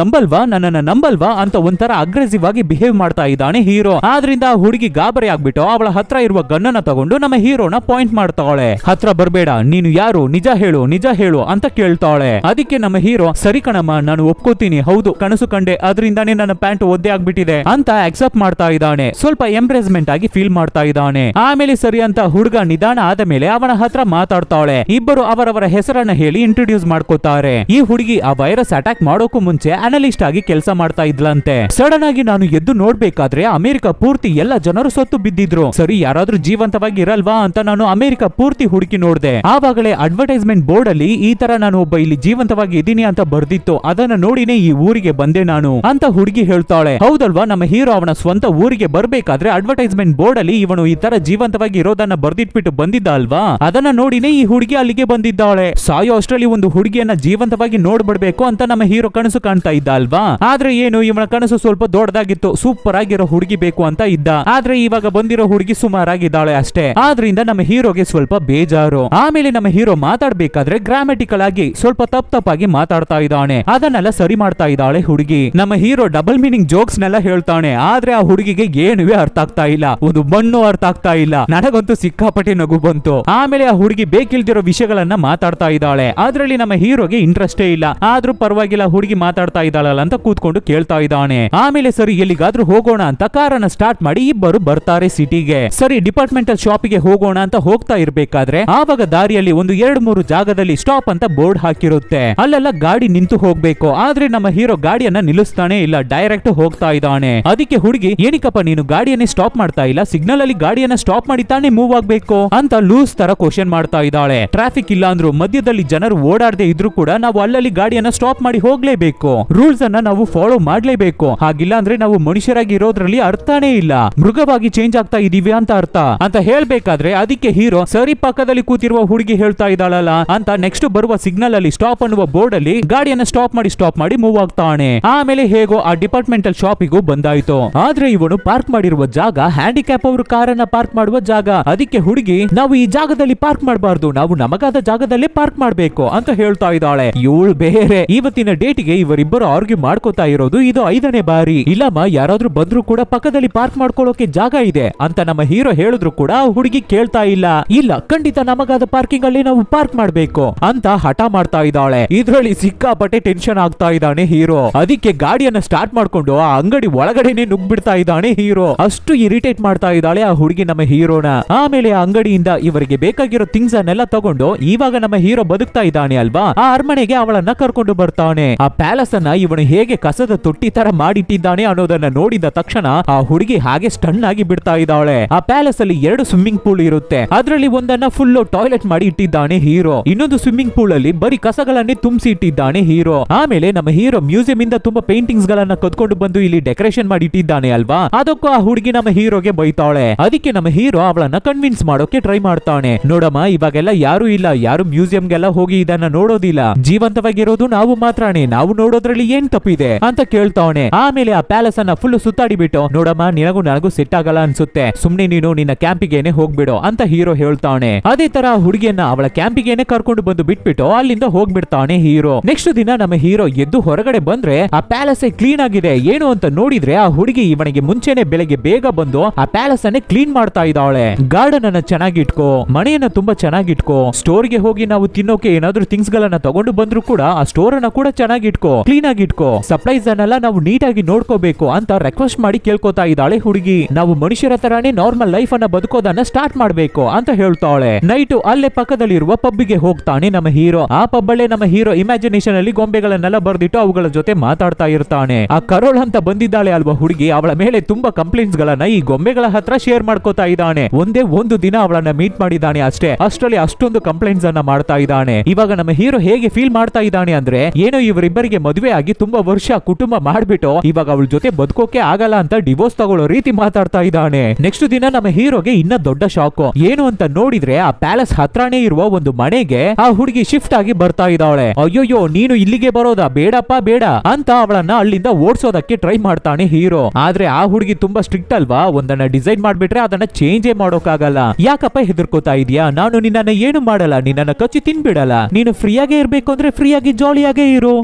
ನಂಬಲ್ವಾ ಅಂತ ಒಂಥರ ಅಗ್ರೆಸಿವ್ ಆಗಿ ಬಿಹೇವ್ ಮಾಡ್ತಾ ಇದ್ದಾನೆ ಹೀರೋ. ಆದ್ರಿಂದ ಆ ಹುಡುಗಿ ಗಾಬರಿ ಆಗ್ಬಿಟ್ಟು ಅವಳ ಹತ್ರ ಇರುವ ಗನ್ನನ್ನ ತಗೊಂಡು ನಮ್ಮ ಹೀರೋನ ಪಾಯಿಂಟ್ ಮಾಡ್ತಾಳೆ. ಹತ್ರ ಬರ್ಬೇಡ, ನೀನು ಯಾರು, ನಿಜ ಹೇಳು ಅಂತ ಕೇಳ್ತಾಳೆ. ಅದಕ್ಕೆ ನಮ್ಮ ಹೀರೋ, ಸರಿ ಕಣಮ್ಮ, ನಾನು ಒಪ್ಕೋತೀನಿ, ಹೌದು ಕನಸು ಕಂಡೆ, ಅದರಿಂದಾನೇ ನನ್ನ ಪ್ಯಾಂಟ್ ಒದ್ದೆ ಆಗ್ಬಿಟ್ಟಿದೆ ಅಂತ ಅಕ್ಸೆಪ್ಟ್ ಮಾಡ್ತಾ ಇದ್ದಾನೆ. ಸ್ವಲ್ಪ ಎಂಬ್ರೇಸ್ಮೆಂಟ್ ಆಗಿ ಫೀಲ್ ಮಾಡ್ತಾ ಇದ್ದಾನೆ. ಆಮೇಲೆ ಸರಿ ಅಂತ ಹುಡುಗ ನಿಧಾನ ಆದ ಮೇಲೆ ಅವನ ಹತ್ರ ಮಾತಾಡ್ತಾಳೆ. ಇಬ್ಬರು ಅವರವರ ಹೆಸರನ್ನ ಹೇಳಿ ಇಂಟ್ರೊಡ್ಯೂಸ್ ಮಾಡ್ಕೋತಾರೆ. ಈ ಹುಡುಗಿ ಆ ವೈರಸ್ ಅಟ್ಯಾಕ್ ಮಾಡೋಕು ಮುಂಚೆ ಅನಲಿಸ್ಟ್ ಆಗಿ ಕೆಲಸ ಮಾಡ್ತಾ ಇದ್ಲಂತೆ. ಸಡನ್ ಆಗಿ ನಾನು ಎದ್ದು ನೋಡ್ಬೇಕಾದ್ರೆ ಅಮೆರಿಕ ಪೂರ್ತಿ ಎಲ್ಲ ಜನರು ಸತ್ತು ಬಿದ್ದಿದ್ರು. ಸರಿ ಯಾರಾದ್ರೂ ಜೀವಂತವಾಗಿ ಇರಲ್ವಾ ಅಂತ ನಾನು ಅಮೆರಿಕ ಪೂರ್ತಿ ಹುಡುಕಿ ನೋಡ್ದೆ. ಆವಾಗಲೇ ಅಡ್ವರ್ಟೈಸ್ಮೆಂಟ್ ಬೋರ್ಡ್ ಅಲ್ಲಿ ಈ ತರ ನಾನು ಒಬ್ಬ ಇಲ್ಲಿ ಜೀವಂತವಾಗಿ ಇದೀನಿ ಅಂತ ಬರ್ದಿತ್ತು, ಅದನ್ನ ನೋಡಿನೇ ಈ ಊರಿಗೆ ಬಂದೆ ನಾನು ಅಂತ ಹುಡುಗಿ ಹೇಳ್ತಾಳೆ. ಹೌದಲ್ವಾ, ನಮ್ಮ ಹೀರೋ ಅವನ ಸ್ವಂತ ಊರಿಗೆ ಬರ್ಬೇಕಾದ್ರೆ ಅಡ್ವರ್ಟೈಸ್ಮೆಂಟ್ ಬೋರ್ಡ್ ಅಲ್ಲಿ ಇವನು ಈ ತರ ಜೀವಂತವಾಗಿ ಇರೋದನ್ನ ಬರ್ದಿಟ್ಬಿಟ್ಟು ಬಂದಿದ್ದ ಅಲ್ವಾ, ಅದನ್ನ ನೋಡಿನೇ ಈ ಹುಡುಗಿ ಅಲ್ಲಿಗೆ ಬಂದಿದ್ದಾಳೆ. ಸಾಯೋ ಅಷ್ಟರಲ್ಲಿ ಒಂದು ಹುಡುಗಿಯನ್ನ ಜೀವಂತವಾಗಿ ನೋಡ್ಬಿಡ್ಬೇಕು ಅಂತ ನಮ್ಮ ಹೀರೋ ಕನಸು ಕಾಣ್ತಾ ಇದ್ದ ಅಲ್ವಾ. ಆದ್ರೆ ಏನು, ಇವನ ಕನಸು ಸ್ವಲ್ಪ ದೊಡ್ಡದಾಗಿತ್ತು, ಸೂಪರ್ ಆಗಿರೋ ಹುಡುಗಿ ಬೇಕು ಅಂತ ಇದ್ದ. ಆದ್ರೆ ಇವಾಗ ಬಂದಿರೋ ಹುಡುಗಿ ಸುಮಾರಾಗಿದ್ದಾಳೆ ಅಷ್ಟೇ. ಆದ್ರಿಂದ ನಮ್ಮ ಹೀರೋಗೆ ಸ್ವಲ್ಪ ಬೇಜಾರು. ಆಮೇಲೆ ನಮ್ಮ ಹೀರೋ ಮಾತಾಡ್ಬೇಕಾದ್ರೆ ಗ್ರಾಮೆಟಿಕಲ್ ಆಗಿ ಸ್ವಲ್ಪ ತಪ್ಪು ಆಗಿ ಮಾತಾಡ್ತಾ ಇದ್ದಾನೆ. ಅದನ್ನೆಲ್ಲ ಸರಿ ಮಾಡ್ತಾ ಇದ್ದಾಳೆ ಹುಡುಗಿ. ನಮ್ಮ ಹೀರೋ ಡಬಲ್ ಮೀನಿಂಗ್ ಜೋಕ್ಸ್ ನೆಲ್ಲ ಹೇಳ್ತಾನೆ. ಆದ್ರೆ ಆ ಹುಡುಗಿಗೆ ಏನುವೆ ಅರ್ಥ ಆಗ್ತಾ ಇಲ್ಲ, ಒಂದು ಮಣ್ಣು ಅರ್ಥ ಆಗ್ತಾ ಇಲ್ಲ. ನನಗಂತೂ ಸಿಕ್ಕಾಪಟ್ಟೆ ನಗು ಬಂತು. ಆಮೇಲೆ ಆ ಹುಡುಗಿ ಬೇಕಿಲ್ದಿರೋ ವಿಷಯಗಳನ್ನ ಮಾತಾಡ್ತಾ ಇದ್ದಾಳೆ. ಅದ್ರಲ್ಲಿ ನಮ್ಮ ಹೀರೋಗೆ ಇಂಟ್ರೆಸ್ಟೇ ಇಲ್ಲ. ಆದ್ರೂ ಪರವಾಗಿಲ್ಲ, ಹುಡುಗಿ ಮಾತಾಡ್ತಾ ಇದ್ದಾಳಲ್ಲ ಅಂತ ಕೂತ್ಕೊಂಡು ಕೇಳ್ತಾ ಇದ್ದಾನೆ. ಆಮೇಲೆ ಸರಿ ಎಲ್ಲಿಗಾದ್ರೂ ಹೋಗೋಣ ಅಂತ ಕಾರನ್ನ ಸ್ಟಾರ್ಟ್ ಮಾಡಿ ಇಬ್ಬರು ಬರ್ತಾರೆ ಸಿಟಿಗೆ. ಸರಿ ಡಿಪಾರ್ಟ್ಮೆಂಟಲ್ ಶಾಪಿಗೆ ಹೋಗೋಣ ಅಂತ ಹೋಗ್ತಾ ಇರ್ಬೇಕಾದ್ರೆ ಆವಾಗ ದಾರಿಯಲ್ಲಿ ಒಂದು 2-3 ಜಾಗದಲ್ಲಿ ಸ್ಟಾಪ್ ಅಂತ ಬೋರ್ಡ್ ಹಾಕಿರುತ್ತೆ. ಅಲ್ಲೆಲ್ಲ ಗಾಡಿ ನಿಂತು ಹೋಗ್ಬೇಕು. ಆದ್ರೆ ನಮ್ಮ ಹೀರೋ ಗಾಡಿಯನ್ನ ನಿಲ್ಲಿಸ್ತಾನೆ ಇಲ್ಲ, ಡೈರೆಕ್ಟ್ ಹೋಗ್ತಾ ಇದ್ದಾನೆ. ಅದಕ್ಕೆ ಹುಡುಗಿ, ಏನಿಕಪ್ಪ ನೀನು ಗಾಡಿಯನ್ನೇ ಸ್ಟಾಪ್ ಮಾಡ್ತಾ ಇಲ್ಲ, ಸಿಗ್ನಲ್ ಅಲ್ಲಿ ಗಾಡಿಯನ್ನ ಸ್ಟಾಪ್ ಮಾಡಿ ತಾನೇ ಮೂವ್ ಆಗ್ಬೇಕು ಅಂತ ಲೂಸ್ ತರ ಕ್ವಶನ್ ಮಾಡ್ತಾ ಇದ್ದಾಳೆ. ಟ್ರಾಫಿಕ್ ಇಲ್ಲ ಅಂದ್ರು, ಮಧ್ಯದಲ್ಲಿ ಜನರು ಓಡಾಡದೆ ಇದ್ರು ಕೂಡ ನಾವು ಅಲ್ಲಲ್ಲಿ ಗಾಡಿಯನ್ನ ಸ್ಟಾಪ್ ಮಾಡಿ ಹೋಗ್ಲೇಬೇಕು. ರೂಲ್ಸ್ ಅನ್ನ ನಾವು ಫಾಲೋ ಮಾಡ್ಲೇಬೇಕು. ಹಾಗಿಲ್ಲ ಅಂದ್ರೆ ನಾವು ಮನುಷ್ಯರಾಗಿ ಇರೋದ್ರಲ್ಲಿ ಅರ್ಥನೇ ಇಲ್ಲ, ಮೃಗವಾಗಿ ಚೇಂಜ್ ಆಗ್ತಾ ಇದೀವಿ ಅಂತ ಅರ್ಥ ಅಂತ ಹೇಳ್ಬೇಕಾದ್ರೆ ಅದಕ್ಕೆ ಹೀರೋ, ಸರಿ ಪಕ್ಕದಲ್ಲಿ ಕೂತಿರುವ ಹುಡುಗಿ ಹೇಳ್ತಾ ಇದ್ದಾಳಲ್ಲ ಅಂತ ನೆಕ್ಸ್ಟ್ ಬರುವ ಸಿಗ್ನಲ್ ಅಲ್ಲಿ ಸ್ಟಾಪ್ ಅನ್ನುವ ಬೋರ್ಡ್ ಅಲ್ಲಿ ಗಾಡಿಯನ್ನ ಸ್ಟಾಪ್ ಮಾಡಿ ಮೂವ್ ಆಗ್ತಾನೆ. ಆಮೇಲೆ ಹೇಗೋ ಆ ಡಿಪಾರ್ಟ್ಮೆಂಟಲ್ ಶಾಪಿಗೂ ಬಂದಾಯ್ತು. ಆದ್ರೆ ಇವನು ಪಾರ್ಕ್ ಮಾಡಿರುವ ಜಾಗ ಹ್ಯಾಂಡಿಕ್ಯಾಪ್ ಅವರು ಕಾರನ್ನ ಪಾರ್ಕ್ ಮಾಡುವ ಜಾಗ. ಅದಕ್ಕೆ ಹುಡುಗಿ, ನಾವು ಈ ಜಾಗದಲ್ಲಿ ಪಾರ್ಕ್ ಮಾಡಬಾರ್ದು, ನಾವು ನಮಗಾದ ಜಾಗದಲ್ಲೇ ಪಾರ್ಕ್ ಮಾಡ್ಬೇಕು ಅಂತ ಹೇಳ್ತಾ ಇದ್ದಾಳೆ. ಇವಳು ಬೇರೆ ಇವತ್ತಿನ ಡೇಟಿಗೆ ಇವರಿಬ್ಬರು ಆರ್ಗ್ಯೂ ಮಾಡ್ಕೋತಾ ಇರೋದು ಇದು 5ನೇ ಬಾರಿ. ಇಲ್ಲಮ್ಮ, ಯಾರಾದ್ರೂ ಬಂದ್ರು ಕೂಡ ಪಕ್ಕದಲ್ಲಿ ಪಾರ್ಕ್ ಮಾಡ್ಕೊಳ್ಳೋಕೆ ಜಾಗ ಇದೆ ಅಂತ ನಮ್ಮ ಹೀರೋ ಹೇಳಿದ್ರು ಕೂಡ ಹುಡುಗಿ ಕೇಳ್ತಾ ಇಲ್ಲ. ಇಲ್ಲ, ಖಂಡಿತ ನಮಗಾದ ಪಾರ್ಕಿಂಗ್ ಅಲ್ಲಿ ನಾವು ಪಾರ್ಕ್ ಮಾಡ್ಬೇಕು ಅಂತ ಹಠ ಮಾಡ್ತಾ ಇದ್ದಾಳೆ. ಇದ್ರಲ್ಲಿ ಸಿಕ್ಕಾಪಟ್ಟೆ ಟೆನ್ಷನ್ ಆಗ್ತಾ ಇದ್ದಾನೆ ಹೀರೋ. ಅದಕ್ಕೆ ಗಾಡಿಯನ್ನ ಸ್ಟಾರ್ಟ್ ಮಾಡ್ಕೊಂಡು ಆ ಅಂಗಡಿ ಒಳಗಡೆನೆ ನುಗ್ಬಿಡ್ತಾ ಇದ್ದಾನೆ ಹೀರೋ. ಅಷ್ಟು ಇರಿಟೇಟ್ ಮಾಡ್ತಾ ಇದ್ದಾಳೆ ಆ ಹುಡುಗಿ ನಮ್ಮ ಹೀರೋನ. ಆಮೇಲೆ ಆ ಅಂಗಡಿಯಿಂದ ಇವರಿಗೆ ಬೇಕಾಗಿರೋ ಥಿಂಗ್ಸ್ ಅನ್ನೆಲ್ಲ ತಗೊಂಡು ಇವಾಗ ನಮ್ಮ ಹೀರೋ ಬದುಕ್ತಾ ಇದ್ದಾನೆ ಅಲ್ವಾ, ಆ ಅರಮನೆಗೆ ಅವಳನ್ನ ಕರ್ಕೊಂಡು ಬರ್ತಾನೆ. ಆ ಪ್ಯಾಲೇಸ್ ಅನ್ನ ಇವನು ಹೇಗೆ ಕಸದ ತೊಟ್ಟಿ ತರ ಮಾಡಿಟ್ಟಿದ್ದಾನೆ ಅನ್ನೋದನ್ನ ನೋಡಿದ ತಕ್ಷಣ ಆ ಹುಡುಗಿ ಹಾಗೆ ಸ್ಟನ್ ಆಗಿ ಬಿಡ್ತಾ ಇದ್ದಾಳೆ. ಆ ಪ್ಯಾಲೇಸ್ ಅಲ್ಲಿ 2 ಸ್ವಿಮ್ಮಿಂಗ್ ಪೂಲ್ ಇರುತ್ತೆ. ಅದರಲ್ಲಿ ಒಂದನ್ನ ಫುಲ್ ಟಾಯ್ಲೆಟ್ ಮಾಡಿ ಇಟ್ಟಿದ್ದಾನೆ ಹೀರೋ. ಇನ್ನೊಂದು ಸ್ವಿಮ್ಮಿಂಗ್ ಪೂಲ್ ಅಲ್ಲಿ ಬರೀ ಕಸಗಳನ್ನೇ ತುಂಬಿಸಿ ಇಟ್ಟಿದ್ದಾನೆ ಹೀರೋ. ಆಮೇಲೆ ನಮ್ಮ ಹೀರೋ ಮ್ಯೂಸಿಯಂ ಇಂದ ತುಂಬಾ ಪೇಂಟಿಂಗ್ಸ್ ಗಳನ್ನ ಕದ್ಕೊಂಡು ಬಂದು ಇಲ್ಲಿ ಡೆಕೋರೇಷನ್ ಮಾಡಿ ಇಟ್ಟಿದ್ದಾನೆ ಅಲ್ವಾ, ಅದಕ್ಕೂ ಆ ಹುಡುಗಿ ನಮ್ಮ ಹೀರೋಗೆ ಬೈತಾಳೆ. ಅದಕ್ಕೆ ನಮ್ಮ ಹೀರೋ ಅವಳನ್ನ ಕನ್ವಿನ್ಸ್ ಮಾಡೋಕೆ ಟ್ರೈ ಮಾಡ್ತಾನೆ. ನೋಡಮ್ಮ, ಇವಾಗೆಲ್ಲ ಯಾರು ಇಲ್ಲ, ಯಾರು ಮ್ಯೂಸಿಯಂಗೆಲ್ಲ ಹೋಗಿ ಇದನ್ನ ನೋಡೋದಿಲ್ಲ, ಜೀವಂತವಾಗಿರೋದು ನಾವು ಮಾತ್ರನೇ, ನಾವು ನೋಡೋದ್ರಲ್ಲಿ ಏನ್ ತಪ್ಪಿದೆ ಅಂತ ಕೇಳ್ತಾವನೆ. ಆಮೇಲೆ ಆ ಪ್ಯಾಲೇಸ್ ಅನ್ನ ಫುಲ್ ಸುತ್ತಾಡಿ ಬಿಟ್ಟು, ನೋಡಮ್ಮ ನಿನಗೂ ನನಗೂ ಸೆಟ್ ಆಗಲ್ಲ ಅನ್ಸುತ್ತೆ, ಸುಮ್ನೆ ನೀನು ನಿನ್ನ ಕ್ಯಾಂಪಿಗೇನೆ ಹೋಗ್ಬಿಡು ಅಂತ ಹೀರೋ ಹೇಳ್ತಾನೆ. ಅದೇ ತರ ಹುಡುಗಿಯನ್ನ ಅವಳ ಕ್ಯಾಂಪಿಗೇನೆ ಕರ್ಕೊಂಡು ಬಂದು ಬಿಟ್ಬಿಟ್ಟು ಅಲ್ಲಿಂದ ಹೋಗ್ಬಿಡ್ತಾನೆ ಹೀರೋ. ನೆಕ್ಸ್ಟ್ ದಿನ ನಮ್ಮ ಹೀರೋ ಎದ್ದು ಹೊರಗಡೆ ಬಂದ್ರೆ ಆ ಪ್ಯಾಲೇಸ್ ಕ್ಲೀನ್ ಆಗಿದೆ. ಏನು ಅಂತ ನೋಡಿದ್ರೆ ಆ ಹುಡುಗಿ ಇವನಿಗೆ ಮುಂಚೆನೆ ಬೆಳಗ್ಗೆ ಬೇಗ ಬಂದು ಆ ಪ್ಯಾಲೇಸ್ ಅನ್ನೇ ಕ್ಲೀನ್ ಮಾಡ್ತಾ ಇದ್ದಾಳೆ. ಗಾರ್ಡನ್ ಅನ್ನ ಚೆನ್ನಾಗಿಟ್ಕೋ, ಮನೆಯನ್ನ ತುಂಬಾ ಚೆನ್ನಾಗಿಟ್ಕೋ, ಸ್ಟೋರ್ ಗೆ ಹೋಗಿ ನಾವು ತಿನ್ನೋಕೆ ಏನಾದ್ರೂ ಥಿಂಗ್ಸ್ ಗಳನ್ನ ತಗೊಂಡು ಬಂದ್ರು ಕೂಡ ಆ ಸ್ಟೋರ್ ಅನ್ನ ಕೂಡ ಚೆನ್ನಾಗಿಟ್ಕೋ, ಕ್ಲೀನ್ ಆಗಿಟ್ಕೋ, ಸಪ್ಲೈಸ್ ಅನ್ನೆಲ್ಲ ನಾವು ನೀಟಾಗಿ ನೋಡ್ಕೋಬೇಕು ಅಂತ ರಿಕ್ವೆಸ್ಟ್ ಮಾಡಿ ಕೇಳ್ಕೊತಾ ಇದ್ದಾಳೆ ಹುಡುಗಿ. ನಾವು ಮನುಷ್ಯರ ತರಾನೇ ನಾರ್ಮಲ್ ಲೈಫ್ ಅನ್ನ ಬದುಕೋದನ್ನ ಸ್ಟಾರ್ಟ್ ಮಾಡ್ಬೇಕು ಅಂತ ಹೇಳ್ತಾಳೆ. ನೈಟು ಅಲ್ಲೇ ಪಕ್ಕದಲ್ಲಿರುವ ಪಬ್ಬಿಗೆ ಹೋಗ್ತಾನೆ ನಮ್ಮ ಹೀರೋ. ಆ ಪಬ್ಬಲ್ಲೇ ನಮ್ಮ ಹೀರೋ ಇಮ್ಯಾಜಿನೇಷನ್ ಅಲ್ಲಿ ಗೊಂಬೆಗಳನ್ನೆಲ್ಲ ಬರ್ದಿಟ್ಟು ಅವುಗಳ ಜೊತೆ ಮಾತಾಡ್ತಾ ಇರ್ತಾನೆ. ಆ ಕರೋಲ್ ಅಂತ ಬಂದಿದ್ದಾಳೆ ಅಲ್ವಾ ಹುಡುಗಿ, ಅವಳ ಮೇಲೆ ತುಂಬಾ ಕಂಪ್ಲೇಂಟ್ಸ್ ಗಳನ್ನ ಈ ಗೊಂಬೆಗಳ ಹತ್ರ ಶೇರ್ ಮಾಡ್ಕೋತಾ ಇದ್ದಾನೆ. ಒಂದೇ ಒಂದು ದಿನ ಅವಳನ್ನ ಮೀಟ್ ಮಾಡಿದ್ದಾನೆ ಅಷ್ಟೇ, ಅಷ್ಟರಲ್ಲಿ ಅಷ್ಟೊಂದು ಕಂಪ್ಲೇಂಟ್ಸ್ ಅನ್ನ ಮಾಡ್ತಾ ಇದ್ದಾನೆ. ಇವಾಗ ನಮ್ಮ ಹೀರೋ ಹೇಗೆ ಫೀಲ್ ಮಾಡ್ತಾ ಇದ್ದಾನೆ ಅಂದ್ರೆ, ಏನೋ ಇವರಿಬ್ಬರಿಗೆ ಮದುವೆ ಆಗಿ ತುಂಬಾ ವರ್ಷ ಕುಟುಂಬ ಮಾಡ್ಬಿಟ್ಟು ಇವಾಗ ಅವಳ ಜೊತೆ ಬದುಕೋಕೆ ಆಗಲ್ಲ ಅಂತ ಡಿವೋರ್ಸ್ ತಗೊಳ್ಳೋ ರೀತಿ ಮಾತಾಡ್ತಾ ಇದ್ದಾನೆ. ನೆಕ್ಸ್ಟ್ ದಿನ ನಮ್ಮ ಹೀರೋಗೆ ಇನ್ನ ದೊಡ್ಡ ಶಾಕ್. ಏನು ಅಂತ ನೋಡಿದ್ರೆ ಆ ಪ್ಯಾಲೇಸ್ ಹತ್ರನೇ ಇರುವ ಒಂದು ಮನೆಗೆ ಆ ಹುಡುಗಿ ಶಿಫ್ಟ್ ಆಗಿ ಬರ್ತಾ ಇದ್ದಾಳೆ. ಅಯ್ಯೋಯ್ಯೋ, ನೀನು ಇಲ್ಲಿಗೆ ಬರೋದಾ, ಬೇಡಪ್ಪ ಬೇಡ ಅಂತ ಅವಳನ್ನ ಅಲ್ಲಿಂದ ಓಡಿಸೋದಕ್ಕೆ ಟ್ರೈ ಮಾಡ್ತಾನೆ ಹೀರೋ. ಆದ್ರೆ ಆ ಹುಡುಗಿ ತುಂಬಾ ಸ್ಟ್ರಿಕ್ಟ್ ಅಲ್ವಾ, ಒಂದನ್ನ ಡಿಸೈಡ್ ಮಾಡ್ಬಿಟ್ರೆ ಅದನ್ನ ಚೇಂಜೇ ಮಾಡೋಕ್ಕಾಗಲ್ಲ. ಯಾಕಪ್ಪ ಹೆದರ್ಕೋತಾ ಇದೀಯಾ, ನಾನು ನಿನ್ನನ್ನ ಏನು ಮಾಡಲ್ಲ, ನಿನ್ನನ್ನ ಕಚ್ಚಿ ತಿನ್ಬಿಡಲ್ಲ, ನೀನು ಫ್ರೀಯಾಗೇ ಇರ್ಬೇಕು ಅಂದ್ರೆ ಫ್ರೀಯಾಗಿ ಜಾಲಿಯಾಗೇ ಇರು,